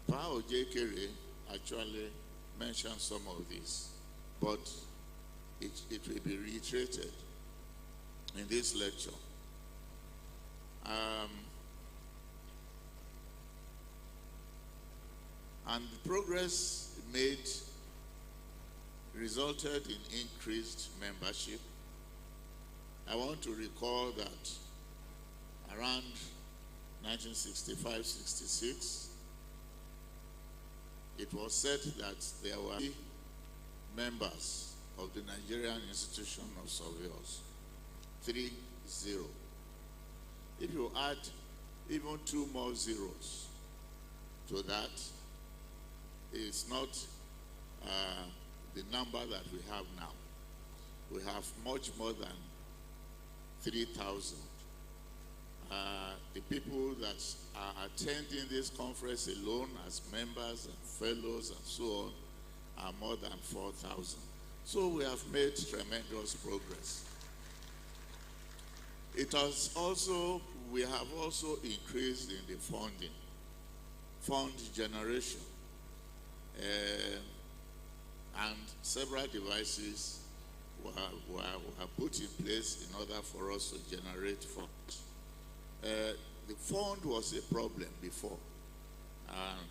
Prof. Ojekere actually mentioned some of this, but it will be reiterated. in this lecture. And the progress made resulted in increased membership. I want to recall that around 1965-66, it was said that there were 3 members of the Nigerian Institution of Surveyors. 30. If you add even 2 more zeros to that, it's not the number that we have now. We have much more than 3,000. The people that are attending this conference alone as members and fellows and so on are more than 4,000. So we have made tremendous progress. We have also increased in the fund generation. And several devices were put in place in order for us to generate funds. The fund was a problem before, and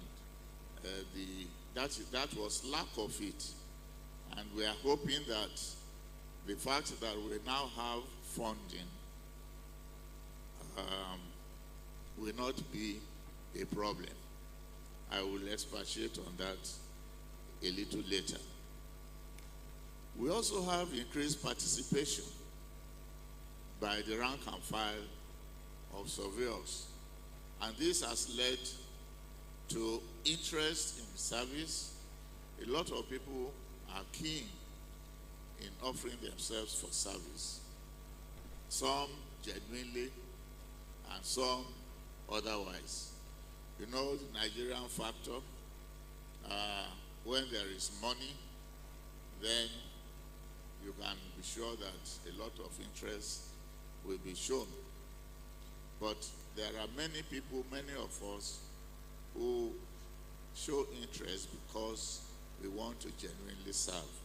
that was lack of it. And we are hoping that the fact that we now have funding will not be a problem. I will expatiate on that a little later. We also have increased participation by the rank and file of surveyors, and this has led to interest in service. A lot of people are keen in offering themselves for service, some genuinely and some otherwise. You know, the Nigerian factor, when there is money, then you can be sure that a lot of interest will be shown. But there are many people, many of us, who show interest because we want to genuinely serve.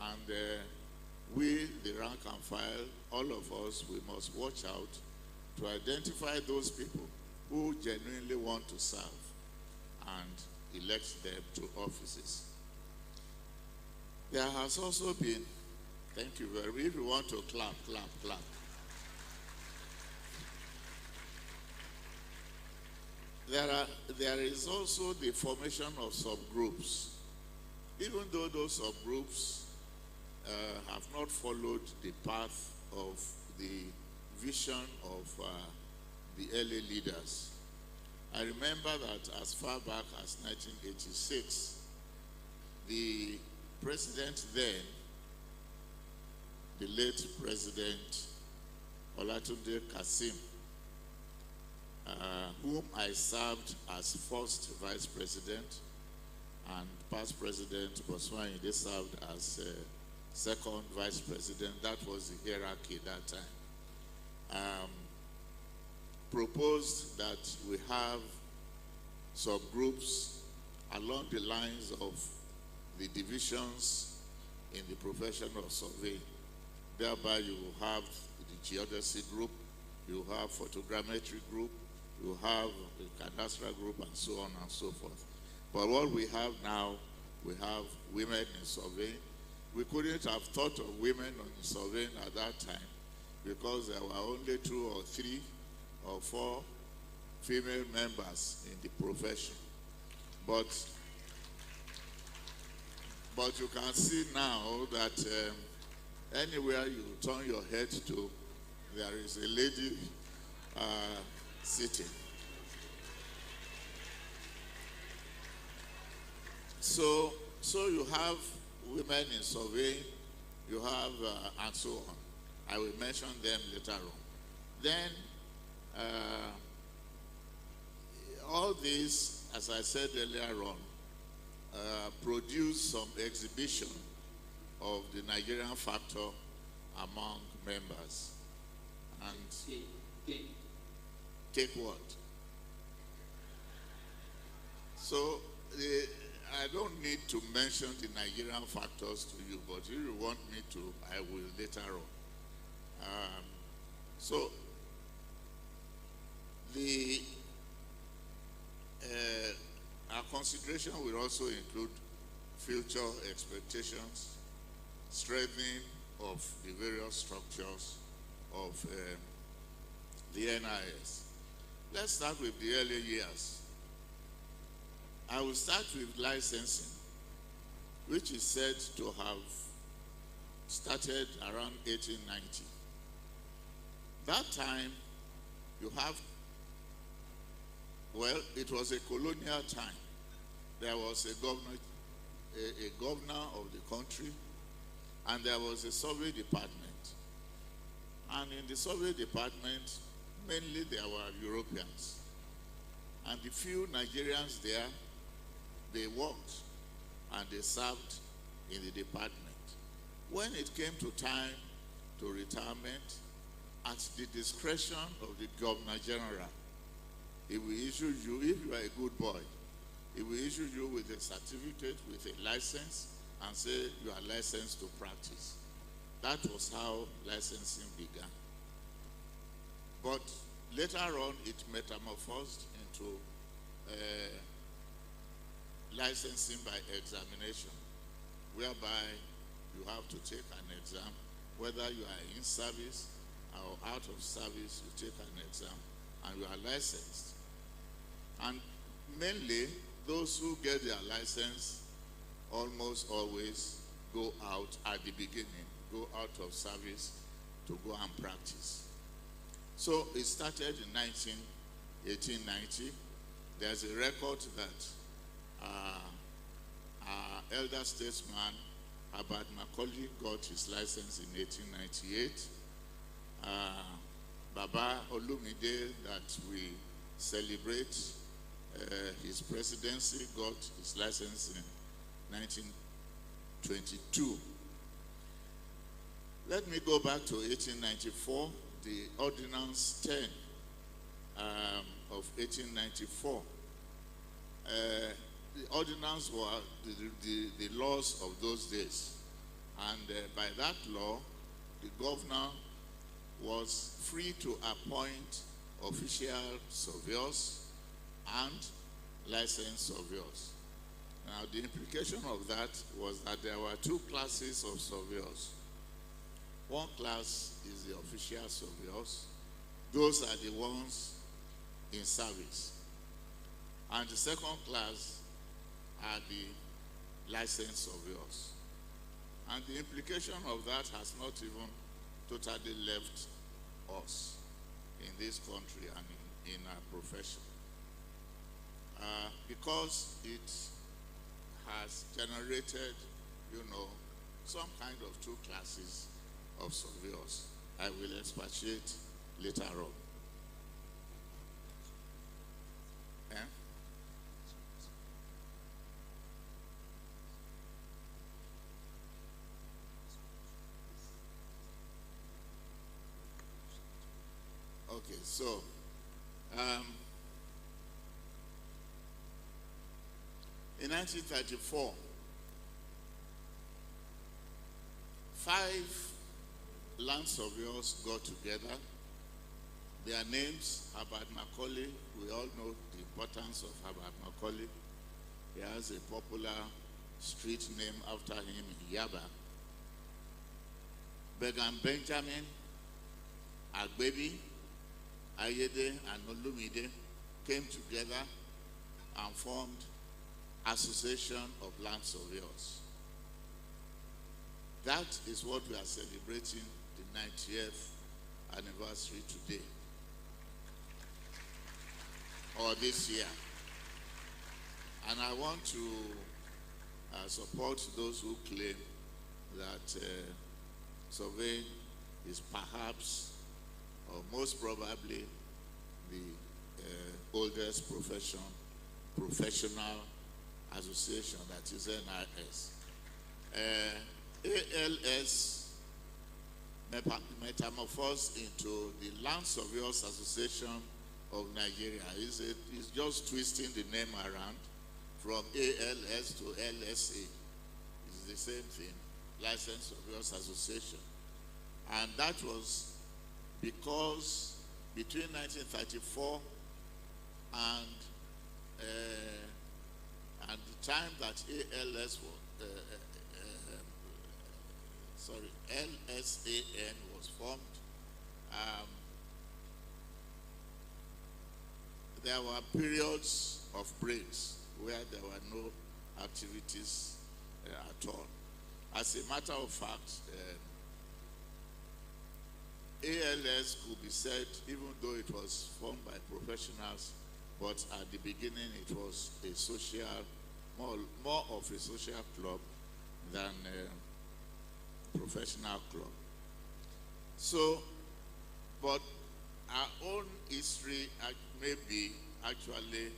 And we, the rank and file, all of us, we must watch out to identify those people who genuinely want to serve and elect them to offices. There has also been, thank you very much. If you want to clap, clap, clap. There is also the formation of subgroups. Even though those subgroups have not followed the path of the vision of the early leaders. I remember that as far back as 1986, the president then, the late President Olatunde Kasim, whom I served as first vice president, and past president Boswani, they served as second vice president. That was the hierarchy that time. Proposed that we have subgroups along the lines of the divisions in the profession of survey. Thereby you will have the geodesy group, you have photogrammetry group, you have the cadastral group, and so on and so forth. But what we have now, we have women in surveying. We couldn't have thought of women in surveying at that time because there were only 2 or 3 or 4 female members in the profession. But you can see now that anywhere you turn your head to, there is a lady sitting. So you have women in surveying, you have, and so on. I will mention them later on. Then, all these, as I said earlier on, produce some exhibition of the Nigerian factor among members. And take what? So, I don't need to mention the Nigerian factors to you, but if you want me to, I will later on. So the our consideration will also include future expectations, strengthening of the various structures of the NIS. Let's start with the early years. I will start with licensing, which is said to have started around 1890. That time, you have, well, it was a colonial time. There was a governor of the country, and there was a survey department. And in the survey department, mainly there were Europeans. And the few Nigerians there, they worked and they served in the department. When it came to time to retirement, at the discretion of the Governor General, he will issue you, if you are a good boy, he will issue you with a certificate, with a license, and say you are licensed to practice. That was how licensing began. But later on, it metamorphosed into licensing by examination, whereby you have to take an exam, whether you are in service or out of service, you take an exam, and you are licensed. And mainly, those who get their license almost always go out at the beginning, go out of service to go and practice. So it started in 1890. There's a record that our elder statesman, Herbert Macaulay, got his license in 1898. Baba Olumide, that we celebrate his presidency, got his license in 1922. Let me go back to 1894, the Ordinance 10 of 1894. The ordinance were the laws of those days. And by that law, the governor was free to appoint official surveyors and licensed surveyors. Now, the implication of that was that there were two classes of surveyors. One class is the official surveyors. Those are the ones in service. And the second class are the licensed surveyors. And the implication of that has not even totally left us in this country and in our profession. Because it has generated, some kind of two classes of surveyors. I will expatiate later on. Okay, so in 1934, 5 land surveyors got together. Their names, Herbert Macaulay. We all know the importance of Herbert Macaulay. He has a popular street name after him in Yaba. Brigham Benjamin, Agbebi, Ayede, and Olumide came together and formed Association of Land Surveyors. That is what we are celebrating the 90th anniversary today, or this year. And I want to support those who claim that surveying is perhaps, or most probably, the oldest professional association, that is NIS. ALS metamorphosed into the Land Surveyors Association of Nigeria. It's just twisting the name around from ALS to LSA. It's the same thing, Licensed Surveyors Association. And that was because between 1934 and the time that LSAN was formed, there were periods of breaks where there were no activities at all. As a matter of fact, ALS could be said, even though it was formed by professionals, but at the beginning it was a social, more of a social club than a professional club. So, but our own history maybe actually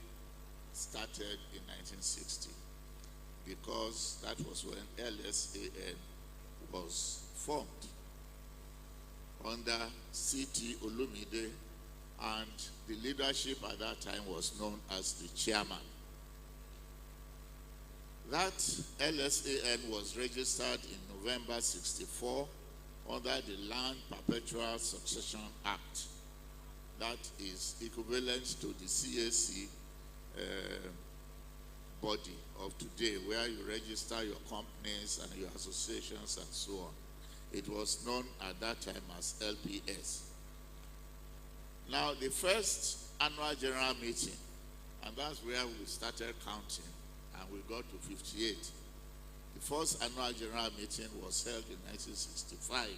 started in 1960, because that was when LSAN was formed under C.T. Olumide, and the leadership at that time was known as the chairman. That LSAN was registered in November 64 under the Land Perpetual Succession Act. That is equivalent to the CAC body of today, where you register your companies and your associations and so on. It was known at that time as LPS. Now, the first annual general meeting, and that's where we started counting, and we got to 58. The first annual general meeting was held in 1965.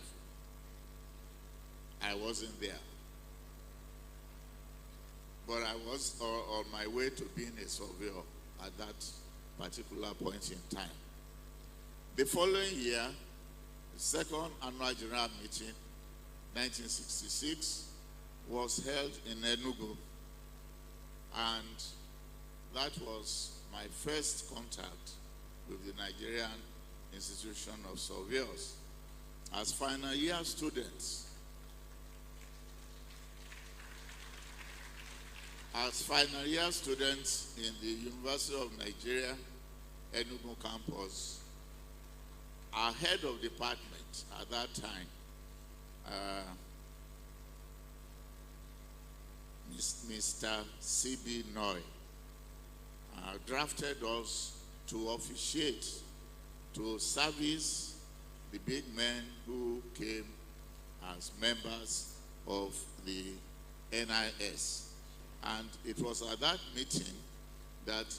I wasn't there, but I was on my way to being a surveyor at that particular point in time. The following year, the second annual general meeting, 1966, was held in Enugu, and that was my first contact with the Nigerian Institution of Surveyors as final year students. As final year students in the University of Nigeria, Enugu campus, our head of department at that time, Mr. C.B. Noy, drafted us to officiate, to service the big men who came as members of the NIS. And it was at that meeting that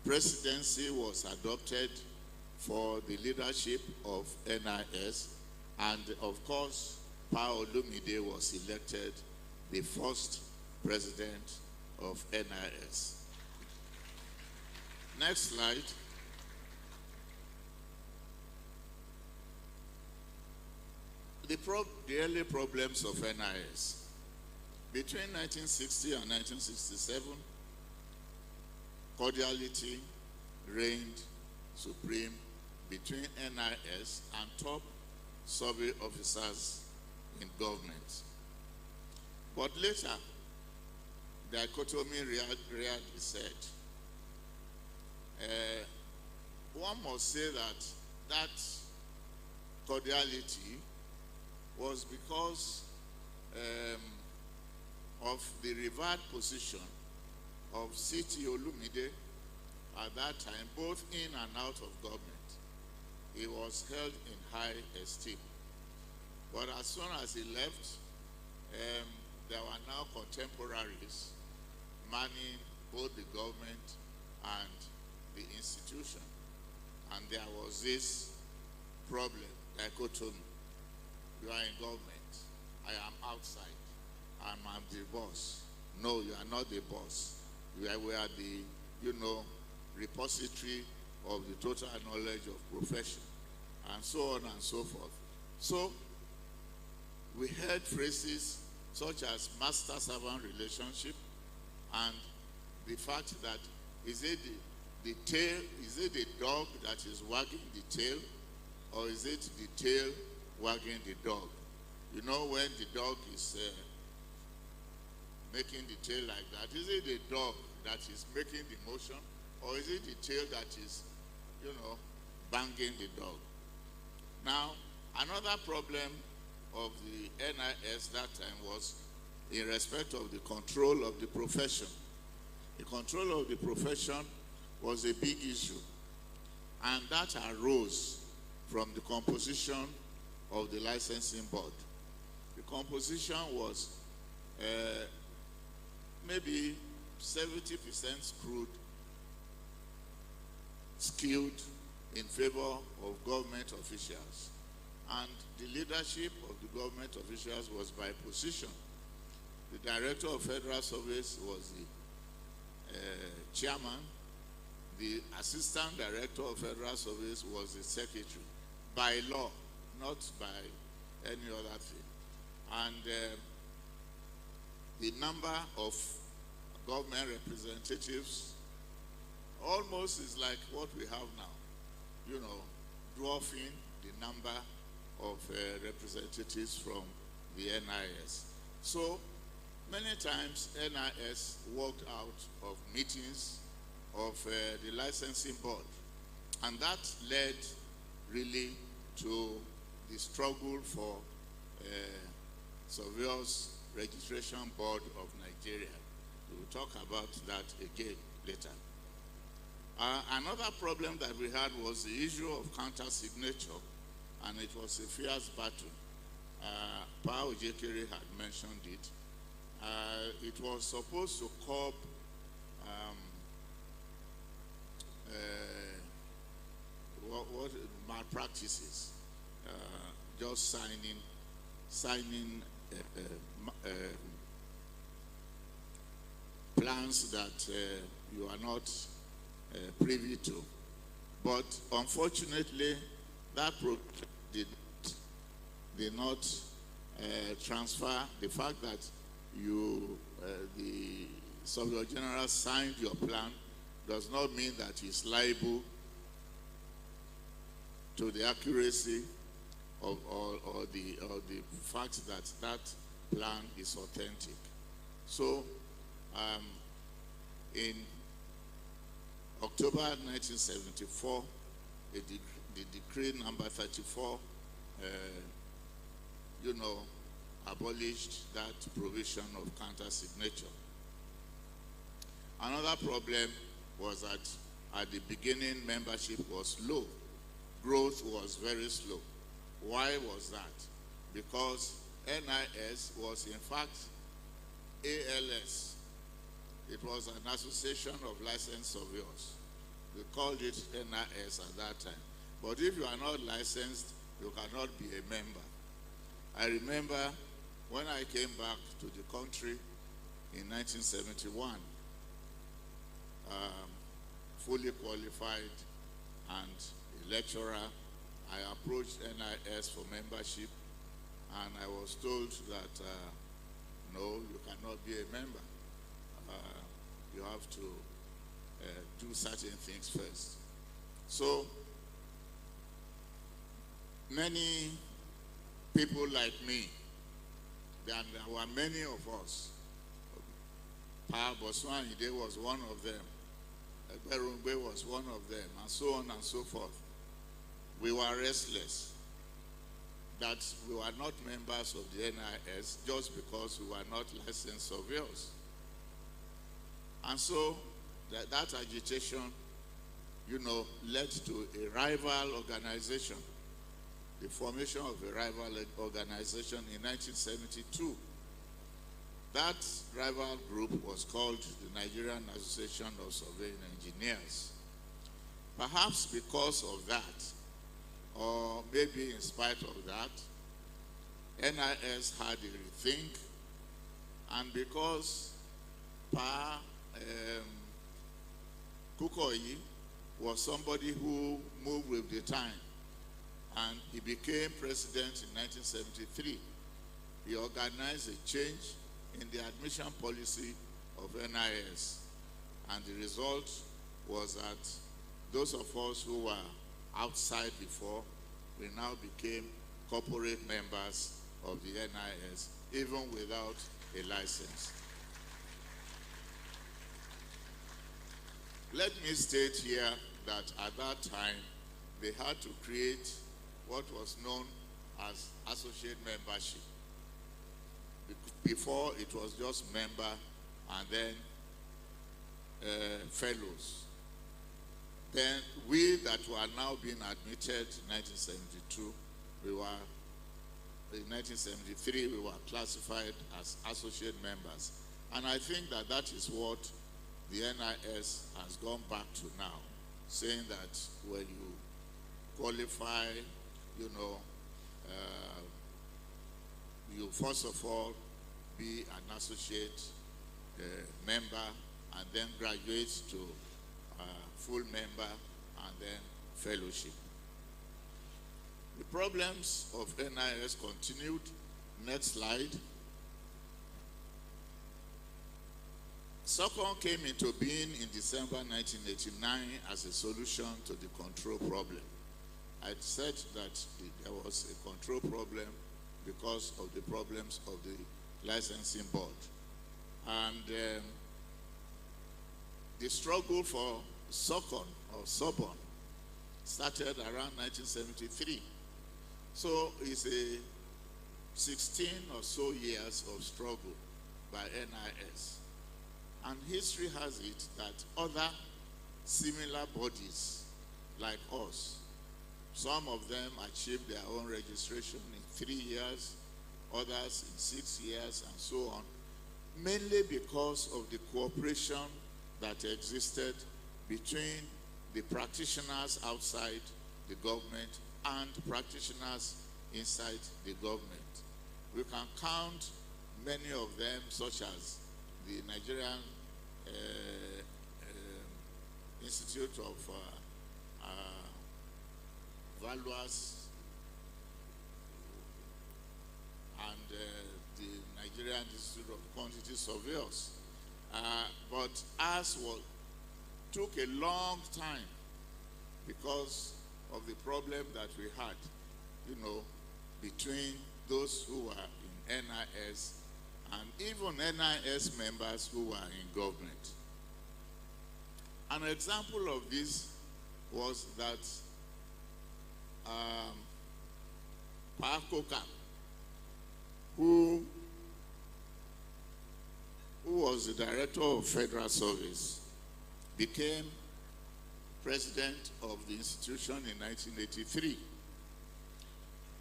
presidency was adopted for the leadership of NIS, and of course, Pa Olumide was elected the first president of NIS. Next slide. The early problems of NIS. Between 1960 and 1967, cordiality reigned supreme between NIS and top survey officers in government. But later, the dichotomy reared its head. One must say that cordiality was because of the revered position of C.T. Olumide at that time, both in and out of government. He was held in high esteem. But as soon as he left, there were now contemporaries manning both the government and the institution. And there was this problem, dichotomy. You are in government, I am outside. I'm the boss. No, you are not the boss. We are the, repository of the total knowledge of profession, and so on and so forth. So, we heard phrases such as master-servant relationship, and the fact that is it the tail, is it the dog that is wagging the tail, or is it the tail wagging the dog? You know, when the dog is making the tail like that, is it the dog that is making the motion, or is it the tail that is, banging the dog? Now, another problem of the NIS that time was in respect of the control of the profession. The control of the profession was a big issue, and that arose from the composition of the licensing board. The composition was maybe 70% skewed in favor of government officials, and the leadership of the government officials was by position. The Director of Federal Service was the chairman. The Assistant Director of Federal Service was the secretary, by law, not by any other thing. And the number of government representatives almost is like what we have now, you know, dwarfing the number of representatives from the NIS. So many times NIS walked out of meetings of the licensing board, and that led really to the struggle for Surveyors Registration Board of Nigeria. We will talk about that again later. Another problem that we had was the issue of counter signature, and it was a fierce battle. Pa Ojekere had mentioned it. It was supposed to curb what malpractices, just signing plans that you are not privy to. But unfortunately, that did not transfer the fact that you, the Surveyor General, signed your plan does not mean that he's liable to the accuracy of or the fact that that plan is authentic. So in October 1974, the decree number 34, abolished that provision of counter signature. Another problem was that at the beginning, membership was low. Growth was very slow. Why was that? Because NIS was in fact ALS. It was an association of licensed surveyors. We called it NIS at that time. But if you are not licensed, you cannot be a member. I remember when I came back to the country in 1971, fully qualified and a lecturer, I approached NIS for membership, and I was told that no, you cannot be a member. You have to do certain things first. So many people like me, and there were many of us. Pa Boswanide was one of them. Berungbe was one of them, and so on and so forth. We were restless that we were not members of the NIS just because we were not licensed surveyors. And so that agitation, led to a rival organization, the formation of a rival organization in 1972. That rival group was called the Nigerian Association of Surveying Engineers. Perhaps because of that, or maybe in spite of that, NIS had a rethink, and because Pa Kukoyi was somebody who moved with the time, and he became president in 1973, he organized a change in the admission policy of NIS, and the result was that those of us who were outside before, we now became corporate members of the NIS, even without a license. Let me state here that at that time, they had to create what was known as associate membership. Before it was just member and then fellows. Then we that were now being admitted in 1972, in 1973 we were classified as associate members. And I think that that is what the NIS has gone back to now, saying that when you qualify, you know, you first of all be an associate member and then graduate to full member and then fellowship. The problems of NIS continued. Next slide. SOCON came into being in December 1989 as a solution to the control problem. I said that there was a control problem because of the problems of the licensing board. And the struggle for SOCON or SOBON started around 1973. So it's a 16 or so years of struggle by NIS. And history has it that other similar bodies like us, some of them achieved their own registration in 3 years, others in 6 years, and so on, mainly because of the cooperation that existed between the practitioners outside the government and practitioners inside the government. We can count many of them, such as the Nigerian Institute of Valuers and the Nigerian Institute of Quantity Surveyors. But ours took a long time because of the problem that we had, you know, between those who were in NIS and even NIS members who were in government. An example of this was that Pakoka, who was the director of Federal Service, became president of the institution in 1983.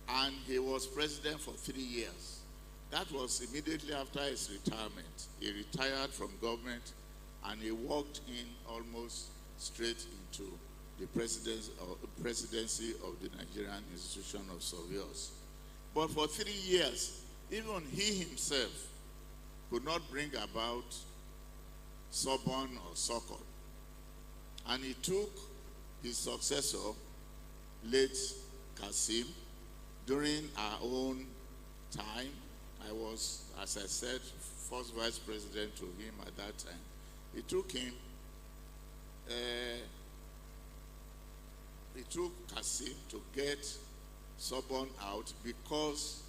And he was president for 3 years. That was immediately after his retirement. He retired from government and he walked in almost straight into the presidency of the Nigerian Institution of Surveyors. But for 3 years, even he himself could not bring about SOBON or SOCON. And he took his successor, late Kasim, during our own time. I was, as I said, first vice president to him at that time. It took him, it took Kasim to get SOBON out because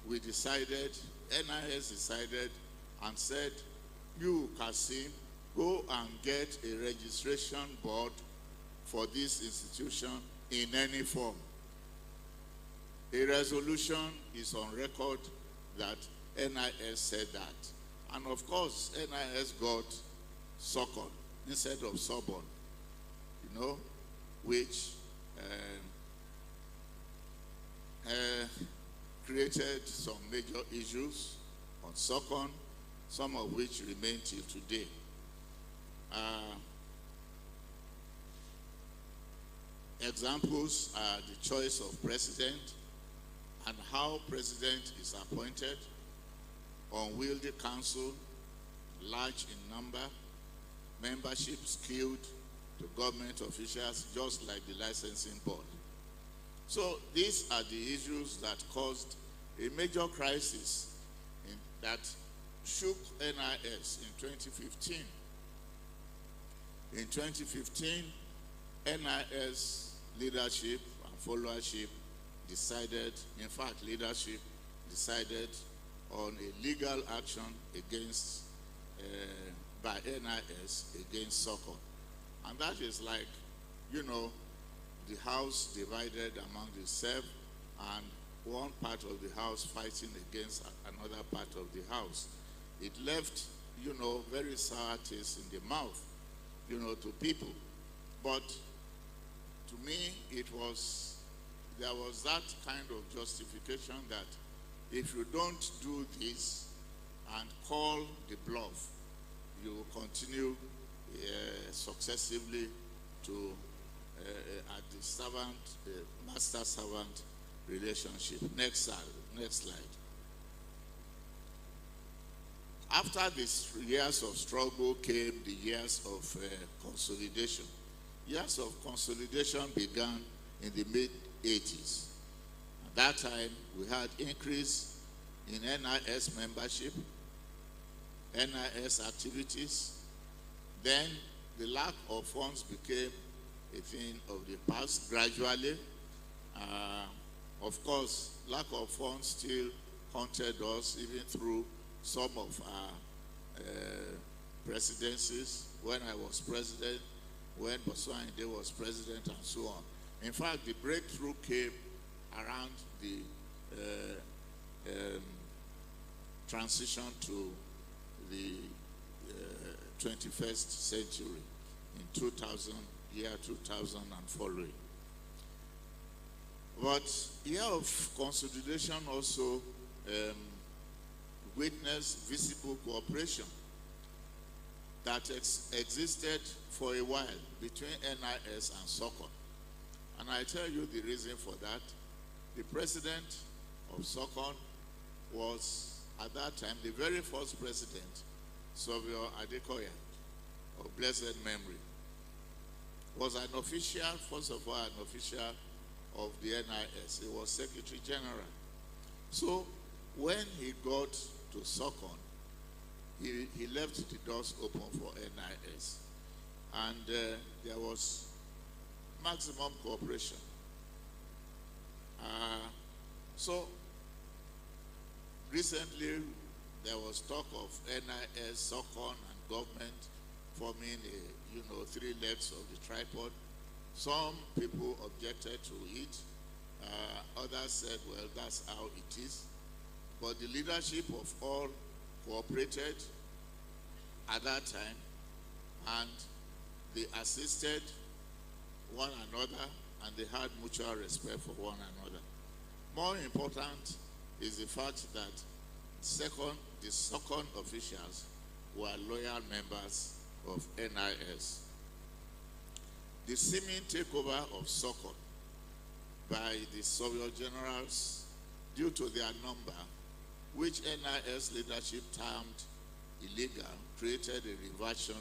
we decided, NIS decided and said, you, Kasim, go and get a registration board for this institution in any form. A resolution is on record that NIS said that. And of course, NIS got SOCON instead of SOBON, you know, which created some major issues on SOCON, some of which remain till today. Examples are the choice of president and how president is appointed, unwieldy council, large in number, membership skewed to government officials, just like the licensing board. So these are the issues that caused a major crisis that shook NIS in 2015. In 2015, NIS leadership and followership decided, in fact, leadership decided on a legal action against, by NIS against SOCON. And that is like, you know, the house divided among itself, and one part of the house fighting against another part of the house. It left, very sour taste in the mouth, to people. But to me, there was that kind of justification that if you don't do this and call the bluff, you will continue successively to at the servant, master-servant relationship. Next slide. After these years of struggle came the years of consolidation. Years of consolidation began in the mid-80s. At that time, we had increase in NIS membership, NIS activities. Then the lack of funds became a thing of the past gradually. Of course, lack of funds still haunted us even through some of our presidencies. When I was president, when Bosoande was president, and so on. In fact, the breakthrough came around the transition to the 21st century in 2000 and following. But year of consolidation also witnessed visible cooperation that existed for a while between NIS and SOCON. And I tell you the reason for that. The president of SOCON was, at that time, the very first president, Surv Adekoya, of blessed memory, was an official, first of all, an official of the NIS. He was Secretary General. So when he got to SOCON, he left the doors open for NIS. And there was maximum cooperation. So recently, there was talk of NIS, SOCON, and government forming three legs of the tripod. Some people objected to it. Others said, well, that's how it is. But the leadership of all cooperated at that time, and they assisted one another, and they had mutual respect for one another. More important is the fact that the SOCON officials were loyal members of NIS. The seeming takeover of SOCON by the Soviet generals, due to their number, which NIS leadership termed illegal, created a reversion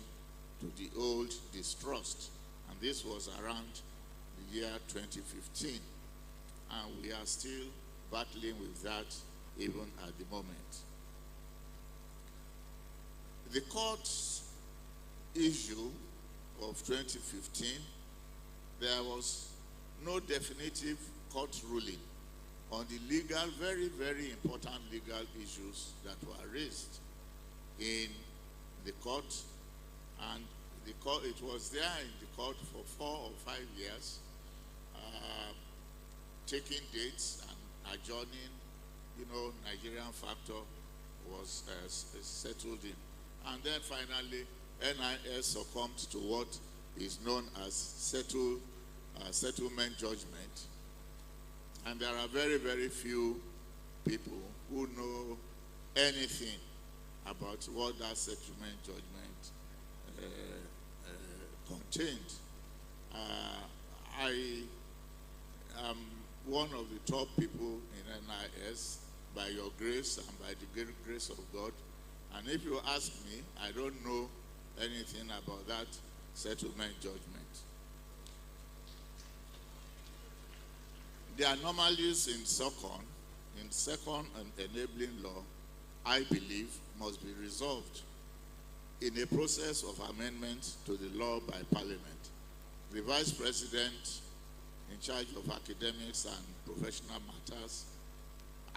to the old distrust. And this was around the year 2015. And we are still battling with that even at the moment. The court issue of 2015, there was no definitive court ruling on the legal, very, very important legal issues that were raised in the court. And the court, it was there in the court for 4 or 5 years, taking dates and adjourning. Nigerian factor was settled in. And then finally, NIS succumbed to what is known as settlement judgment. And there are very, very few people who know anything about what that settlement judgment contained. I am one of the top people in NIS by your grace and by the grace of God. And if you ask me, I don't know anything about that settlement judgment. The anomalies in SOCON, in second and enabling law, I believe must be resolved in a process of amendment to the law by Parliament. The Vice President in charge of academics and professional matters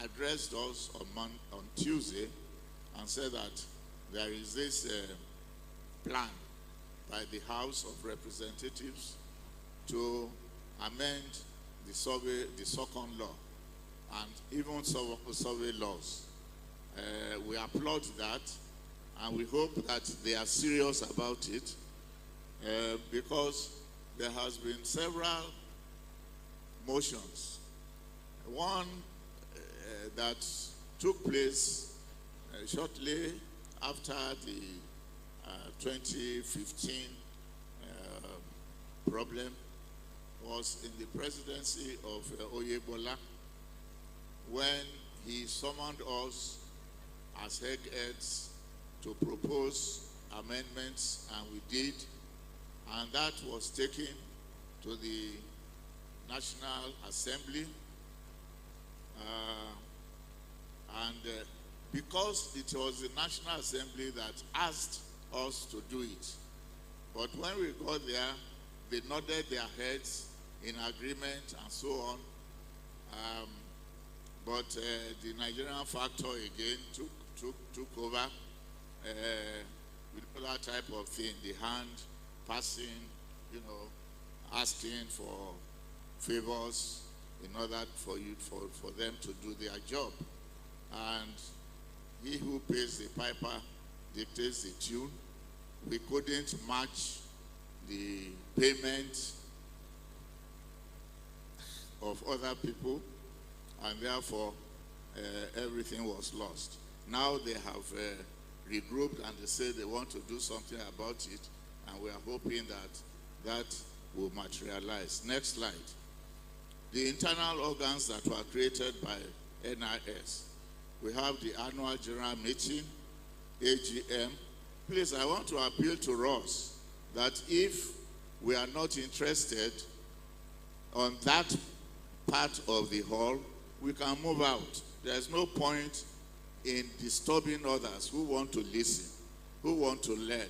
addressed us on Tuesday and said that there is this plan by the House of Representatives to amend the SOCON law. and even survey laws. We applaud that, and we hope that they are serious about it, because there has been several motions. One that took place shortly after the 2015 problem was in the presidency of Oyebola, when he summoned us as heads to propose amendments, and we did, and that was taken to the National Assembly, because it was the National Assembly that asked us to do it. But when we got there, they nodded their heads in agreement and so on. But the Nigerian factor again took over with that type of thing, the hand passing, asking for favors in order for them to do their job. And he who pays the piper dictates the tune. We couldn't match the payment of other people, and therefore everything was lost. Now they have regrouped, and they say they want to do something about it, and we are hoping that that will materialize. Next slide. The internal organs that were created by NIS. We have the annual general meeting, AGM. Please, I want to appeal to us that if we are not interested on that part of the hall, we can move out. There's no point in disturbing others who want to listen, who want to learn.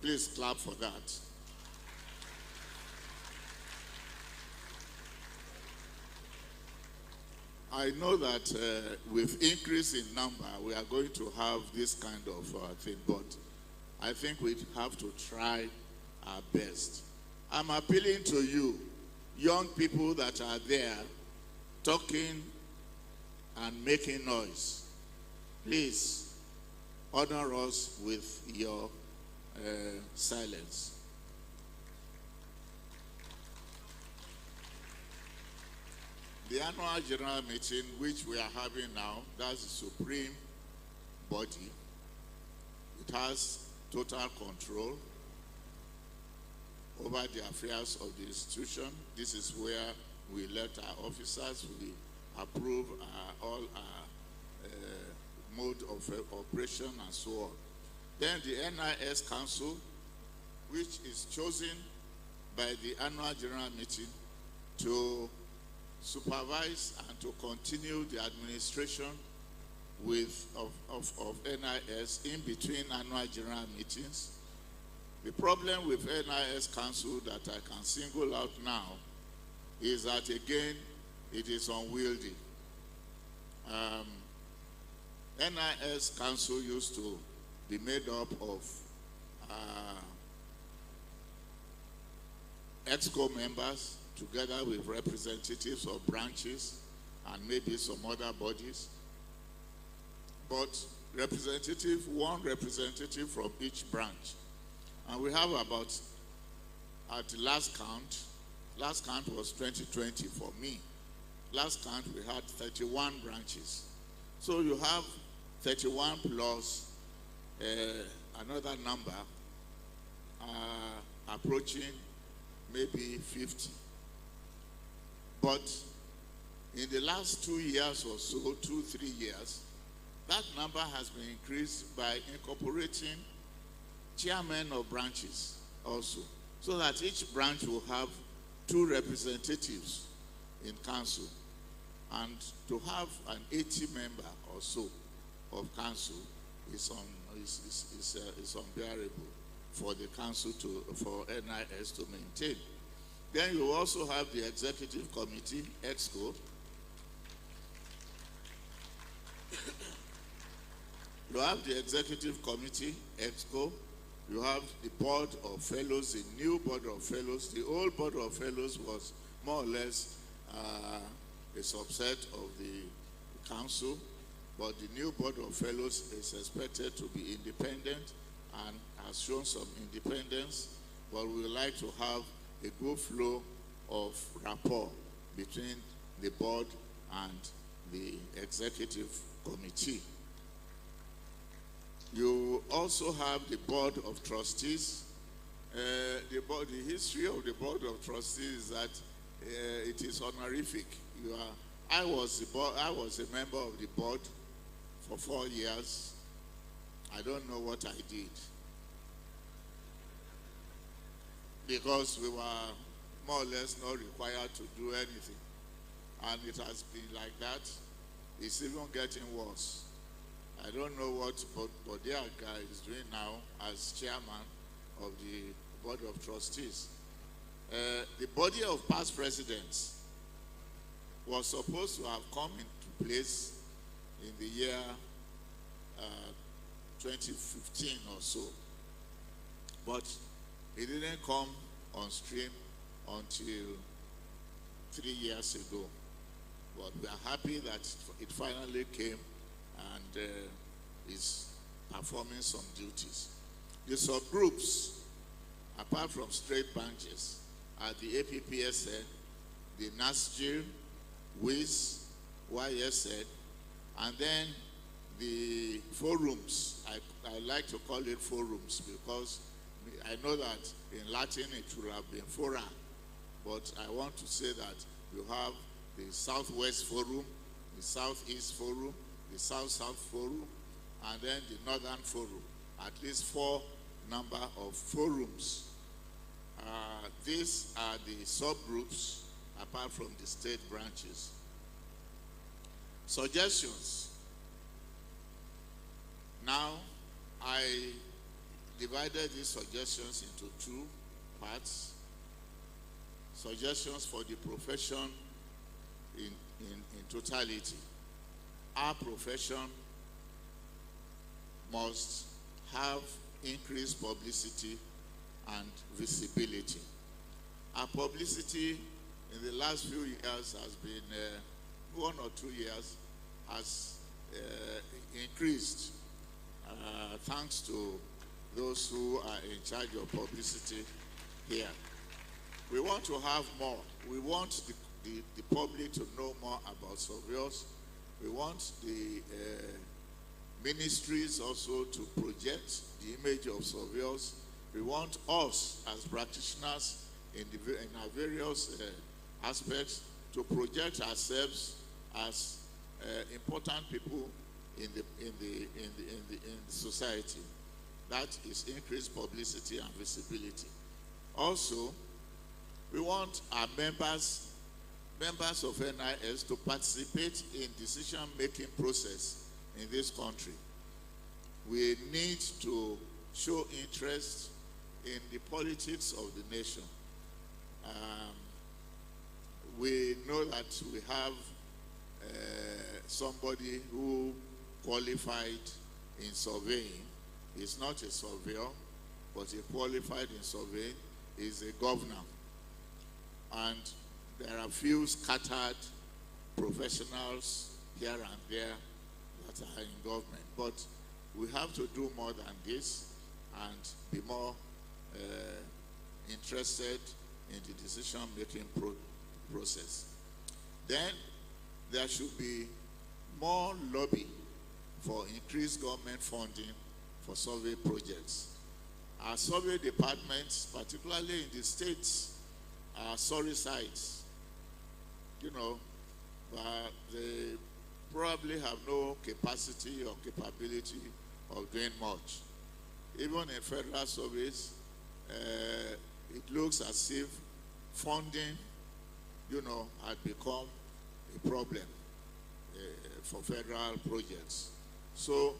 Please clap for that. I know that with increase in number, we are going to have this kind of thing, but I think we have to try our best. I'm appealing to you, young people that are there talking and making noise. Please honor us with your silence. The annual general meeting, which we are having now, that's the supreme body. It has total control over the affairs of the institution. This is where we let our officers, we approve all our mode of operation and so on. Then the NIS Council, which is chosen by the annual general meeting to supervise and to continue the administration of NIS in between annual general meetings. The problem with NIS Council that I can single out now is that, again, it is unwieldy. NIS Council used to be made up of EXCO members, together with representatives of branches and maybe some other bodies. But one representative from each branch. And we have about, at the last count was 2020 for me. Last count we had 31 branches. So you have 31 plus another number approaching maybe 50. But in the last 2 years or so, 2-3 years, that number has been increased by incorporating chairmen of branches also, so that each branch will have 2 representatives in council. And to have an 80 member or so of council is unbearable for the council for NIS to maintain. Then you also have the executive committee, EXCO. You have the executive committee, EXCO. You have the board of fellows, the new board of fellows. The old board of fellows was more or less a subset of the council, but the new board of fellows is expected to be independent and has shown some independence, but we would like to have a good flow of rapport between the board and the executive committee. You also have the board of trustees. The history of the board of trustees is that it is honorific. I was a member of the board for 4 years. I don't know what I did, because we were more or less not required to do anything, and it has been like that. It's even getting worse. I don't know what Bodiaga is doing now as chairman of the board of trustees. The body of past presidents was supposed to have come into place in the year 2015 or so, but it didn't come on stream until 3 years ago. But we are happy that it finally came and is performing some duties. The subgroups, apart from straight branches, are the APPSN, the NASGIL, WIS, YSN, and then the forums. I like to call it forums because I know that in Latin it would have been fora, but I want to say that you have the Southwest Forum, the Southeast Forum, the South-South Forum, and then the Northern Forum. At least 4 number of forums. These are the subgroups apart from the state branches. Suggestions. Now, I divided these suggestions into 2 parts. Suggestions for the profession in totality. Our profession must have increased publicity and visibility. Our publicity in the last few years has been, 1 or 2 years, has increased thanks to those who are in charge of publicity here. We want to have more. We want the public to know more about surveyors. We want the ministries also to project the image of surveyors. We want us as practitioners in our various aspects to project ourselves as important people in the society. That is increased publicity and visibility. Also, we want our members of NIS to participate in decision-making process in this country. We need to show interest in the politics of the nation. We know that we have somebody who qualified in surveying. He's not a surveyor, but he qualified in surveying. He's a governor. And there are few scattered professionals here and there that are in government. But we have to do more than this and be more interested in the decision-making process. Then there should be more lobby for increased government funding for survey projects. Our survey departments, particularly in the states, are sorry sites. They probably have no capacity or capability of doing much. Even in federal surveys, it looks as if funding, had become a problem for federal projects. So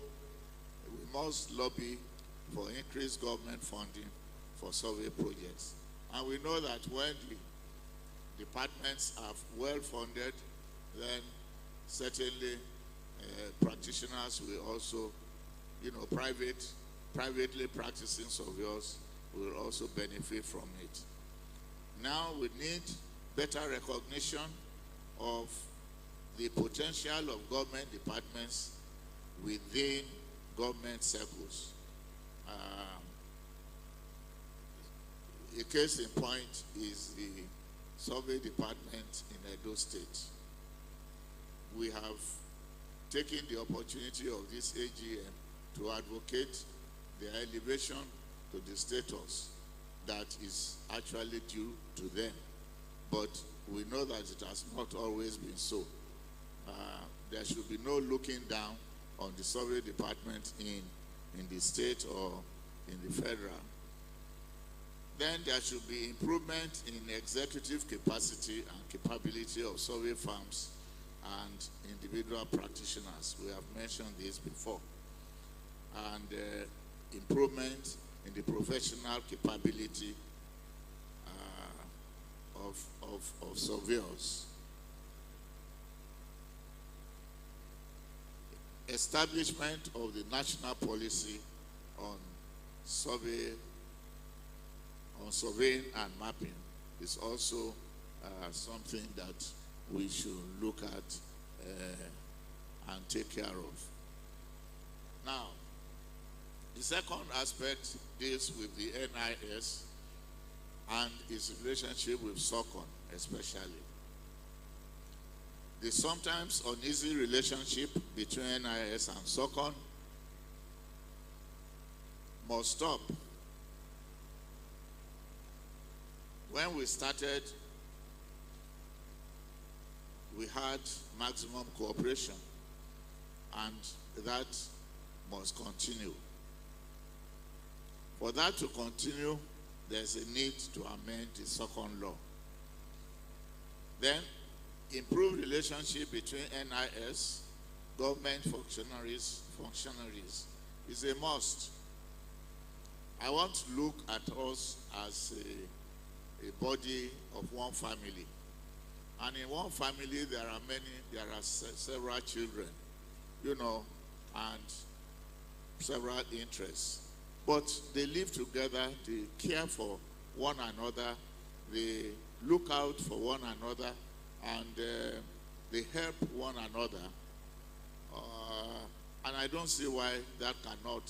we must lobby for increased government funding for survey projects. And we know that when the departments are well funded, then certainly practitioners will also, privately practicing surveyors will also benefit from it. Now we need better recognition of the potential of government departments within government circles. A case in point is the survey department in Edo State. We have taken the opportunity of this AGM to advocate the elevation to the status that is actually due to them. But we know that it has not always been so. There should be no looking down on the survey department in the state or in the federal. Then there should be improvement in executive capacity and capability of survey firms and individual practitioners. We have mentioned this before. And improvement in the professional capability of surveyors. Establishment of the national policy on surveying and mapping is also something that we should look at and take care of. Now, the second aspect deals with the NIS and its relationship with SOCON especially. The sometimes uneasy relationship between NIS and SOCON must stop. When we started, we had maximum cooperation, and that must continue. For that to continue, there's a need to amend the SOCON law. Then, improve relationship between NIS, government functionaries is a must. I want to look at us as a body of one family. And in one family, there are several children, you know, and several interests. But they live together, they care for one another, they look out for one another, and they help one another. And I don't see why that cannot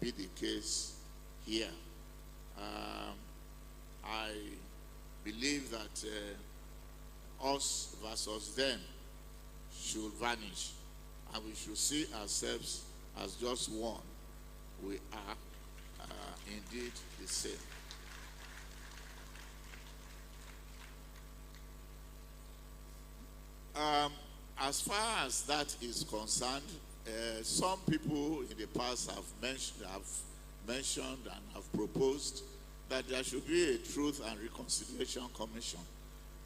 be the case here. I believe that us versus them should vanish, and we should see ourselves as just one. We are indeed the same. As far as that is concerned, some people in the past have mentioned and have proposed that there should be a Truth and Reconciliation Commission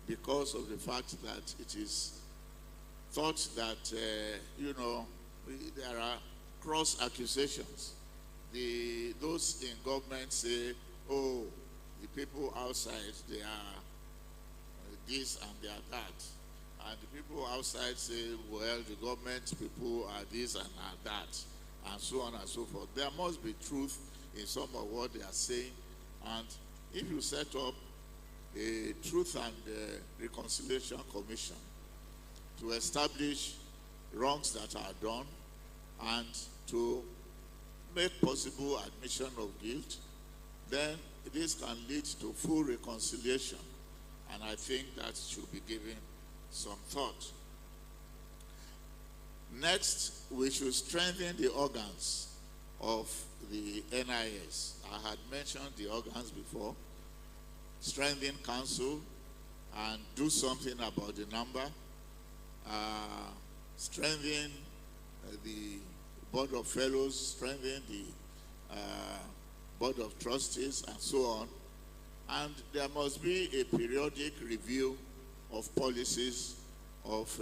because of the fact that it is thought that, there are cross accusations. Those in government say, oh, the people outside, they are this and they are that. And the people outside say, well, the government people are this and are that, and so on and so forth. There must be truth in some of what they are saying. And if you set up a Truth and Reconciliation Commission to establish wrongs that are done and to make possible admission of guilt, then this can lead to full reconciliation. And I think that should be given some thought. Next, we should strengthen the organs of the NIS. I had mentioned the organs before. Strengthen council and do something about the number. Strengthen the Board of Fellows, strengthen the Board of Trustees, and so on. And there must be a periodic review of policies of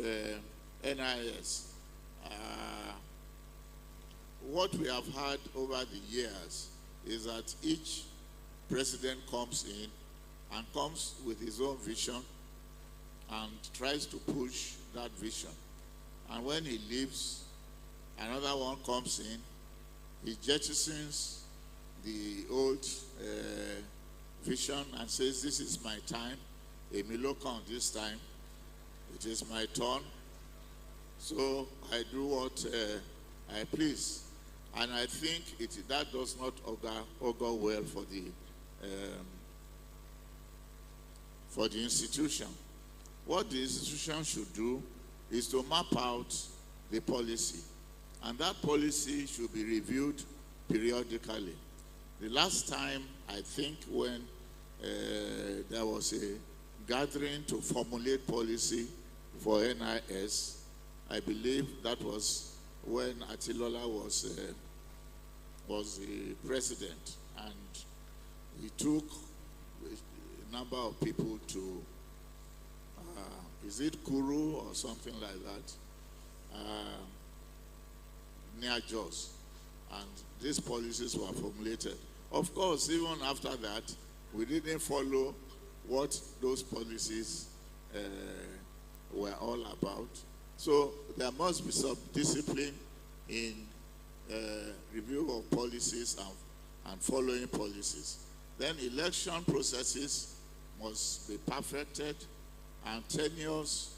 NIS. What we have had over the years is that each president comes in and comes with his own vision and tries to push that vision. And when he leaves, another one comes in, he jettisons the old vision and says, this is my time, Emeritus this time, it is my turn. So I do what I please. And I think that does not augur well for the institution. What the institution should do is to map out the policy. And that policy should be reviewed periodically. The last time, I think, when there was a gathering to formulate policy for NIS, I believe that was when Atilola was the president, and he took a number of people to, is it Kuru or something like that, near Jos, and these policies were formulated. Of course, even after that, we didn't follow what those policies were all about. So there must be some discipline in review of policies and following policies. Then election processes must be perfected, and tenures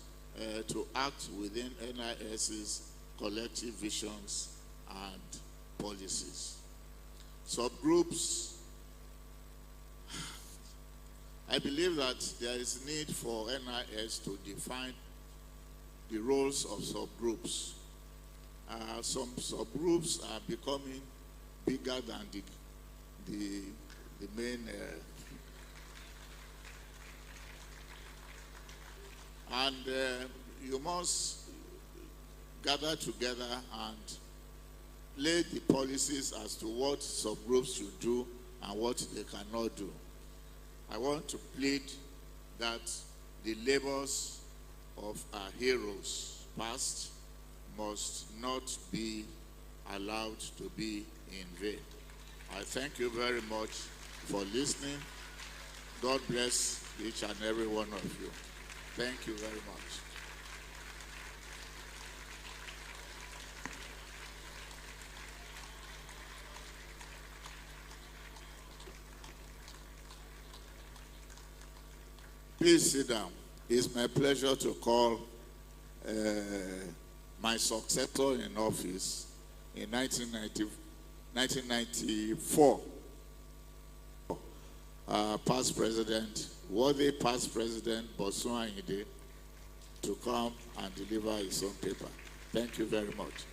to act within NIS's collective visions and policies. Subgroups. I believe that there is need for NIS to define the roles of subgroups. Some subgroups are becoming bigger than the main. And you must gather together and lay the policies as to what subgroups should do and what they cannot do. I want to plead that the labors of our heroes past must not be allowed to be in vain. I thank you very much for listening. God bless each and every one of you. Thank you very much. Please sit down. It's my pleasure to call my successor in office in 1994. Past President, worthy past President Bosun Ayinde, to come and deliver his own paper. Thank you very much.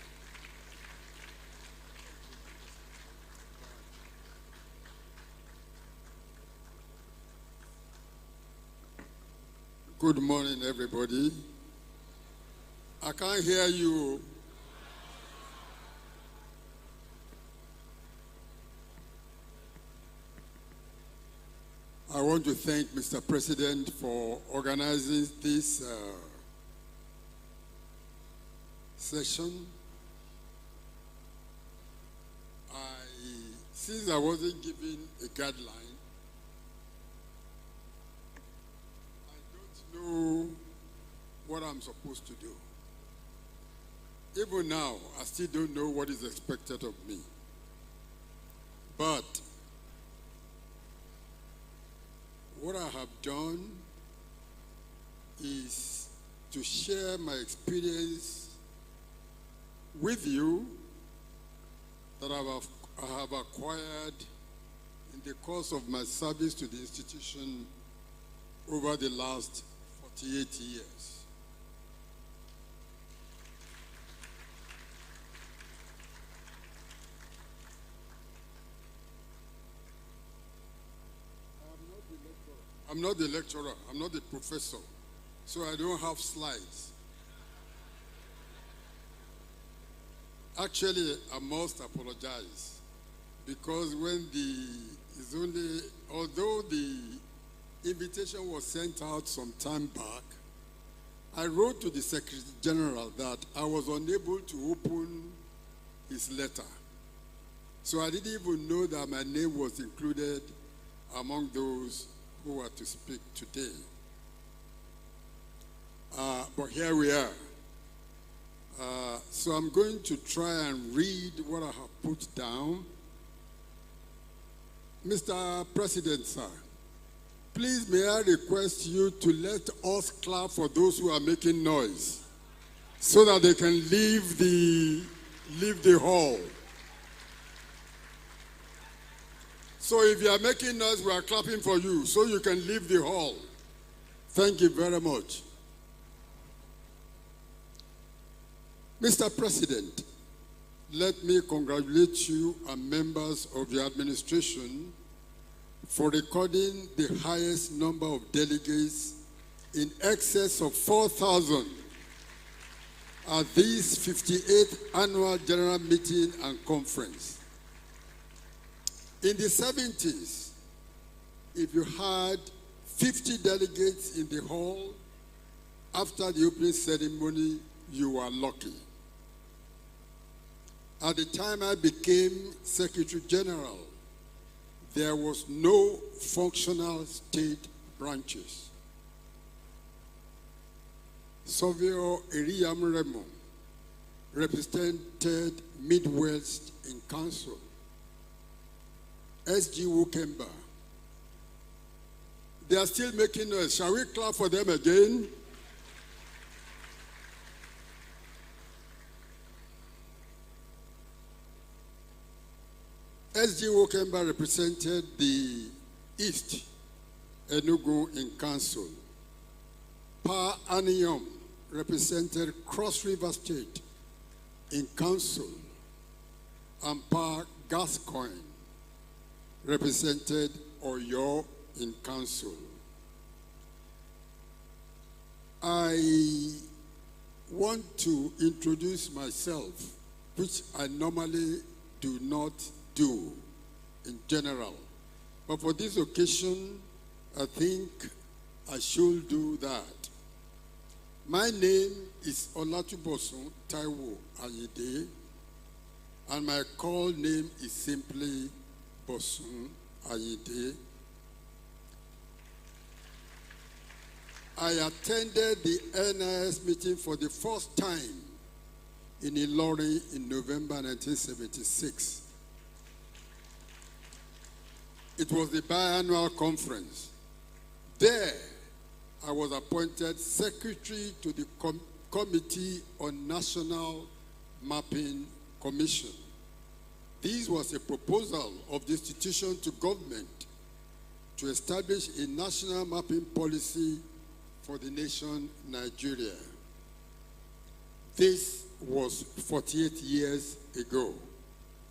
Good morning, everybody. I can't hear you. I want to thank Mr. President for organizing this session. Since I wasn't given a guideline, I don't know what I'm supposed to do. Even now, I still don't know what is expected of me. But what I have done is to share my experience with you that I have acquired in the course of my service to the institution over the last 48 years. I'm not the lecturer, I'm not the professor, so I don't have slides. Actually, I must apologize because although the invitation was sent out some time back, I wrote to the Secretary General that I was unable to open his letter. So I didn't even know that my name was included among those who are to speak today. But here we are. So I'm going to try and read what I have put down. Mr. President, sir, Please, may I request you to let us clap for those who are making noise so that they can leave the hall. So if you are making noise, we are clapping for you so you can leave the hall. Thank you very much. Mr. President, let me congratulate you and members of your administration for recording the highest number of delegates in excess of 4,000 at this 58th Annual General Meeting and Conference. In the 70s, if you had 50 delegates in the hall, after the opening ceremony, you were lucky. At the time I became Secretary General, there was no functional state branches. Surveyor Eriyam Remo represented Midwest in Council. S.G. Wukemba. They are still making noise. Shall we clap for them again? S.G. Wukemba represented the East Enugu in Council. Pa Aniyom represented Cross River State in Council. And Pa Gascoigne represented Oyo in Council. I want to introduce myself, which I normally do not do in general. But for this occasion, I think I should do that. My name is Olatubosun Taiwo Ayide, and my call name is simply Bosun Ayide. I attended the NIS meeting for the first time in Ilorin in November 1976. It was the biannual conference. There, I was appointed secretary to the Committee on National Mapping Commission. This was a proposal of the institution to government to establish a national mapping policy for the nation Nigeria. This was 48 years ago.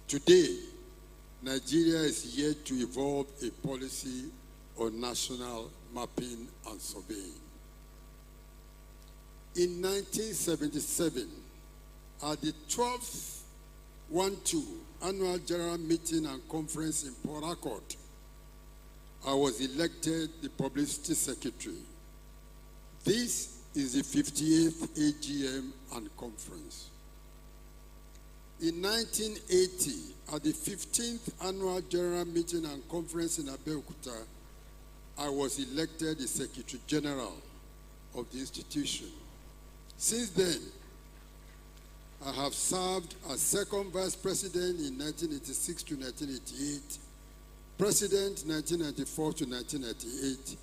Today, Nigeria is yet to evolve a policy on national mapping and surveying. In 1977, at the 12th 1-2 Annual General Meeting and Conference in Port Harcourt, I was elected the Publicity Secretary. This is the 58th AGM and Conference. In 1980, at the 15th Annual General Meeting and Conference in Abeokuta, I was elected the Secretary General of the institution. Since then, I have served as second Vice President in 1986 to 1988, President 1994 to 1998,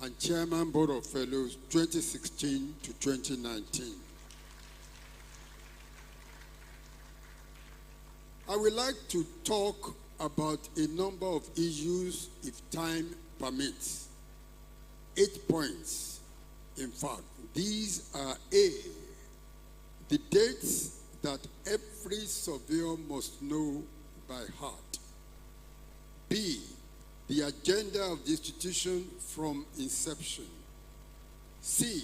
and Chairman Board of Fellows 2016 to 2019. I would like to talk about a number of issues if time permits. 8 points. In fact, these are A, the dates that every surveyor must know by heart. B, the agenda of the institution from inception. C,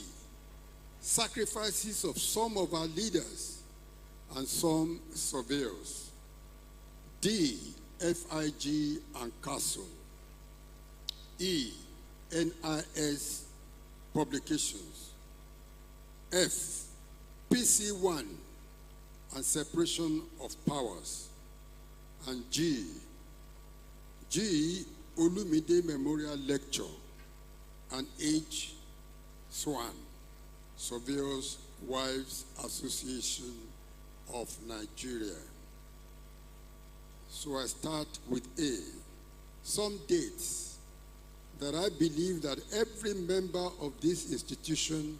sacrifices of some of our leaders and some surveyors. D, FIG and CAStle. E, NIS publications. F, PC1 and separation of powers. And G, Olumide Memorial Lecture. And H, SWAN, Surveyors Wives Association of Nigeria. So I start with A, some dates that I believe that every member of this institution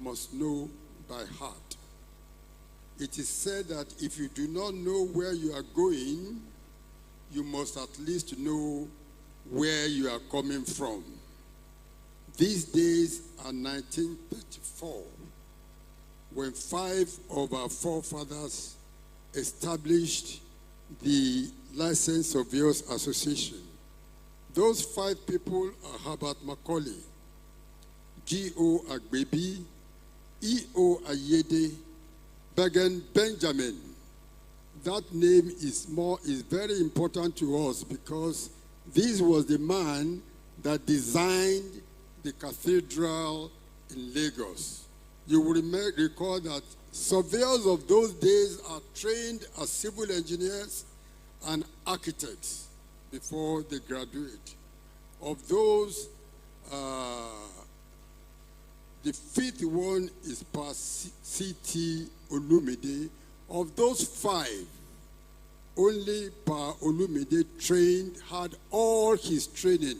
must know by heart. It is said that if you do not know where you are going, you must at least know where you are coming from. These days are 1934, when 5 of our forefathers established the Licensed Surveyors Association. Those 5 people are Herbert Macaulay, G.O. Agbebi, E.O. Ayede, Bergen Benjamin. That name is very important to us because this was the man that designed the cathedral in Lagos. You will recall that surveyors of those days are trained as civil engineers and architects before they graduate. Of those, the 5th one is Pa C.T. Olumide. Of those 5, only Pa Olumide had all his training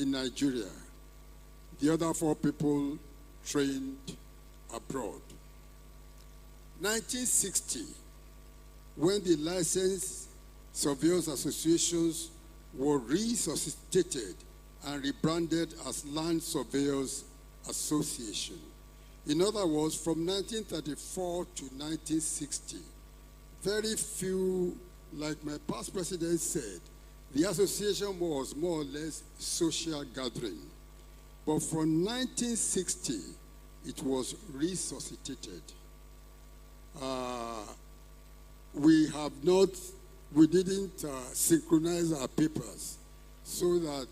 in Nigeria. The other 4 people trained abroad. 1960, when the Licensed Surveyors Associations were resuscitated and rebranded as Land Surveyors Association. In other words, from 1934 to 1960, very few, like my past president said, the association was more or less social gathering. But from 1960, it was resuscitated. We didn't synchronize our papers so that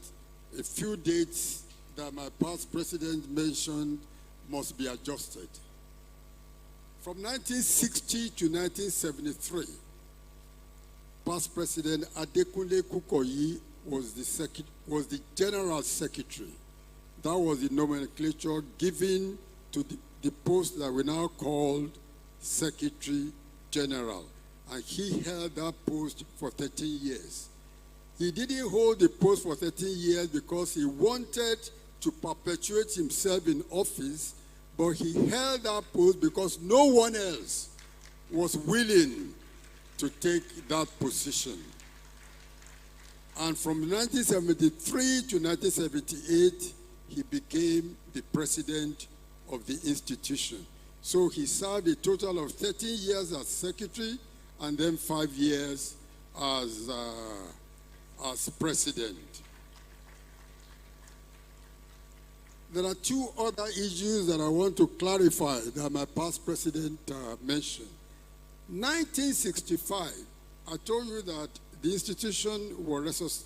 a few dates that my past president mentioned must be adjusted. From 1960 to 1973, past President Adekunle Kukoyi was the General Secretary. That was the nomenclature given to the post that we now called Secretary General. And he held that post for 13 years. He didn't hold the post for 13 years because he wanted to perpetuate himself in office, but he held that post because no one else was willing to take that position. And from 1973 to 1978, he became the president of the institution. So he served a total of 13 years as secretary and then 5 years as president. There are 2 other issues that I want to clarify that my past president mentioned. 1965, I told you that the institution was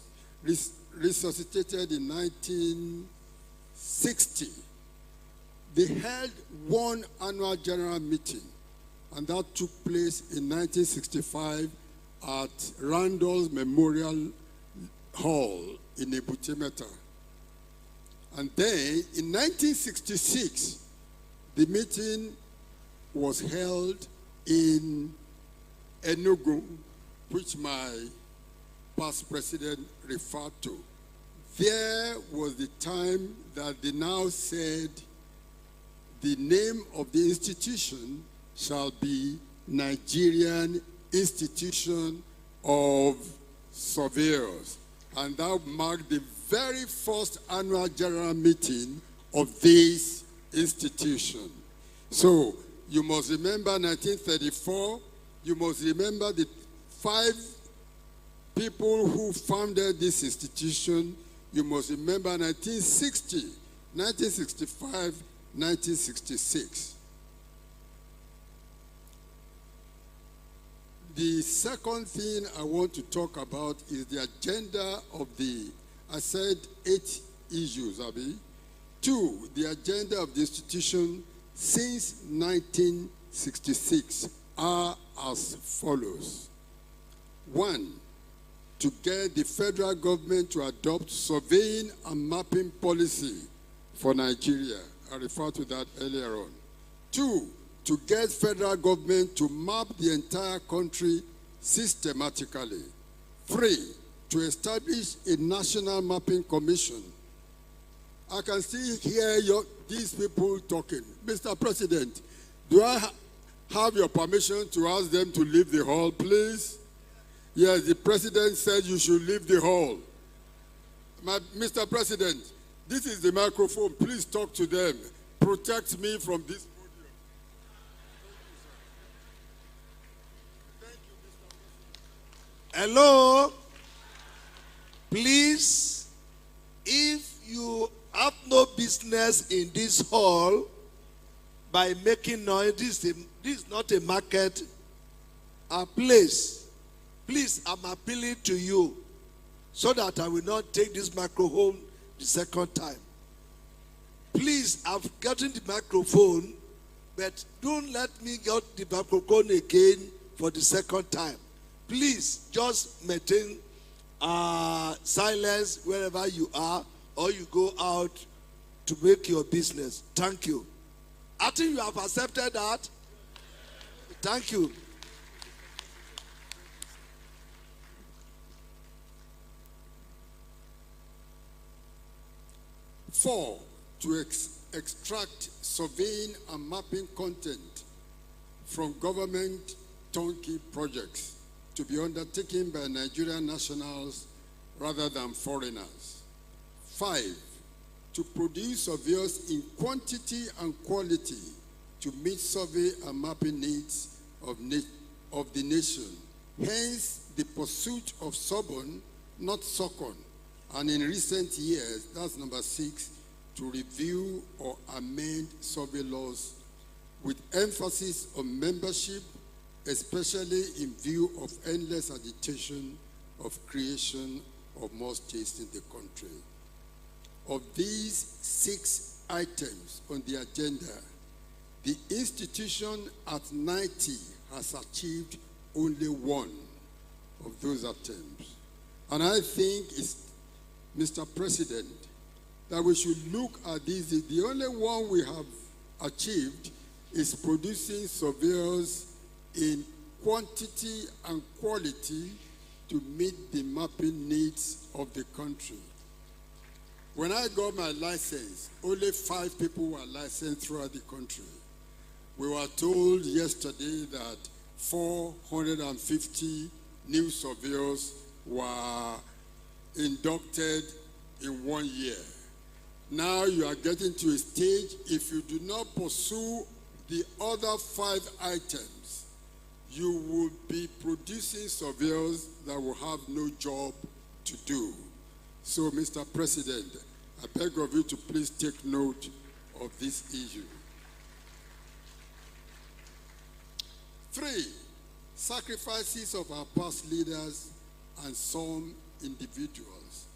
resuscitated in 1960. They held one annual general meeting, and that took place in 1965 at Randall's Memorial Hall in Ebutimeta. And then in 1966, the meeting was held in Enugu, which my past president referred to. There was the time that they now said the name of the institution shall be Nigerian Institution of Surveyors. And that marked the very first annual general meeting of this institution. So you must remember 1934. You must remember the 5 people who founded this institution. You must remember 1960, 1965, 1966. The second thing I want to talk about is the agenda of I said 8 issues, Abi. 2, the agenda of the institution since 1966 are as follows. 1, to get the federal government to adopt surveying and mapping policy for Nigeria. I referred to that earlier on. 2, to get federal government to map the entire country systematically. 3, to establish a national mapping commission. I can still hear these people talking. Mr. President, do I have your permission to ask them to leave the hall, please? Yes, the president said you should leave the hall. Mr. President, this is the microphone. Please talk to them. Protect me from this podium. Thank you, Mr. President.
Hello? Please, if you have no business in this hall by making noise, this is not a market place. Please, I'm appealing to you so that I will not take this microphone the second time. Please, I've gotten the microphone, but don't let me get the microphone again for the second time. Please, just maintain silence wherever you are, or you go out to make your business. Thank you. I think you have accepted that. Thank you.
Four, to extract surveying and mapping content from government turnkey projects to be undertaken by Nigerian nationals rather than foreigners. 5, to produce surveyors in quantity and quality to meet survey and mapping needs of the nation. Hence, the pursuit of SOBON, not SOCON. And in recent years, that's number 6, to review or amend survey laws with emphasis on membership, especially in view of endless agitation of creation of more states in the country. Of these 6 items on the agenda, the institution at 90 has achieved only 1 of those attempts. And I think it's, Mr. President, that we should look at this. The only one we have achieved is producing surveyors in quantity and quality to meet the mapping needs of the country. When I got my license, only 5 people were licensed throughout the country. We were told yesterday that 450 new surveyors were inducted in 1 year. Now you are getting to a stage, if you do not pursue the other 5 items, you will be producing surveyors that will have no job to do. So, Mr. President, I beg of you to please take note of this issue. 3, sacrifices of our past leaders and some individuals.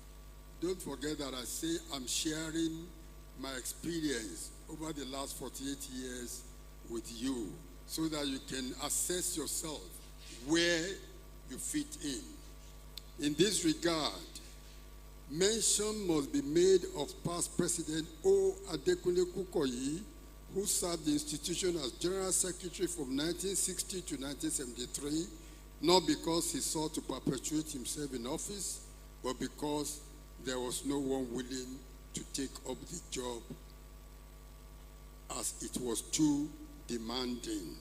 Don't forget that I say I'm sharing my experience over the last 48 years with you so that you can assess yourself where you fit in. In this regard, mention must be made of past President O. Adekunle Kukoyi, who served the institution as General Secretary from 1960 to 1973, not because he sought to perpetuate himself in office, but because there was no one willing to take up the job as it was too demanding.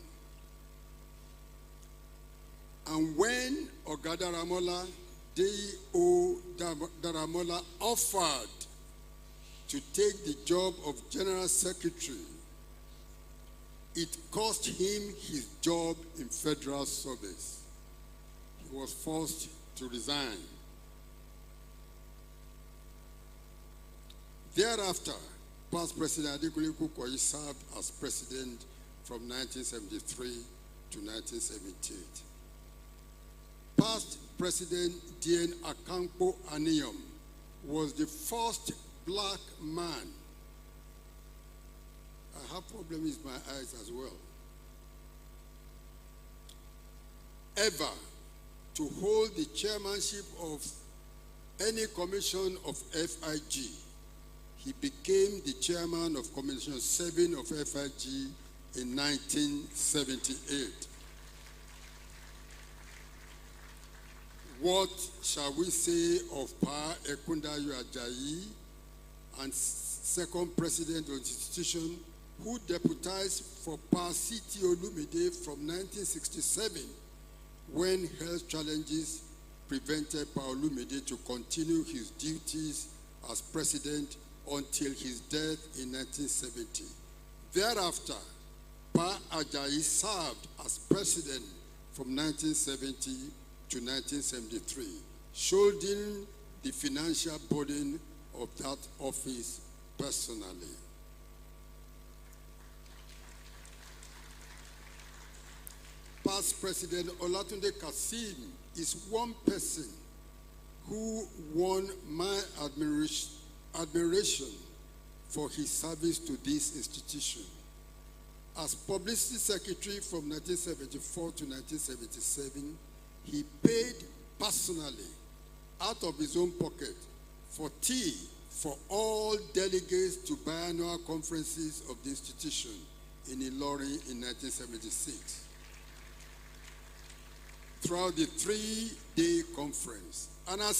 And when Ogadaramola, D.O. Daramola, offered to take the job of General Secretary, it cost him his job in federal service. He was forced to resign. Thereafter, past President Adekunle Kukoyi served as president from 1973 to 1978. Past President D.N. Akampo Aniyom was the first black man. I have problems with my eyes as well. Ever to hold the chairmanship of any commission of FIG. He became the chairman of Commission 7 of FIG in 1978. What shall we say of Pa Ekundayo Ajayi, and second president of the institution, who deputized for Pa C.T. Olumide from 1967 when health challenges prevented Pa Olumide to continue his duties as president until his death in 1970. Thereafter, Pa Ajayi served as president from 1970 to 1973, shouldering the financial burden of that office personally. Past President Olatunde Kasim is one person who won my admiration for his service to this institution. As publicity secretary from 1974 to 1977, he paid personally, out of his own pocket, for tea for all delegates to biannual conferences of the institution in Ilorin in 1976. Throughout the 3-day conference, and as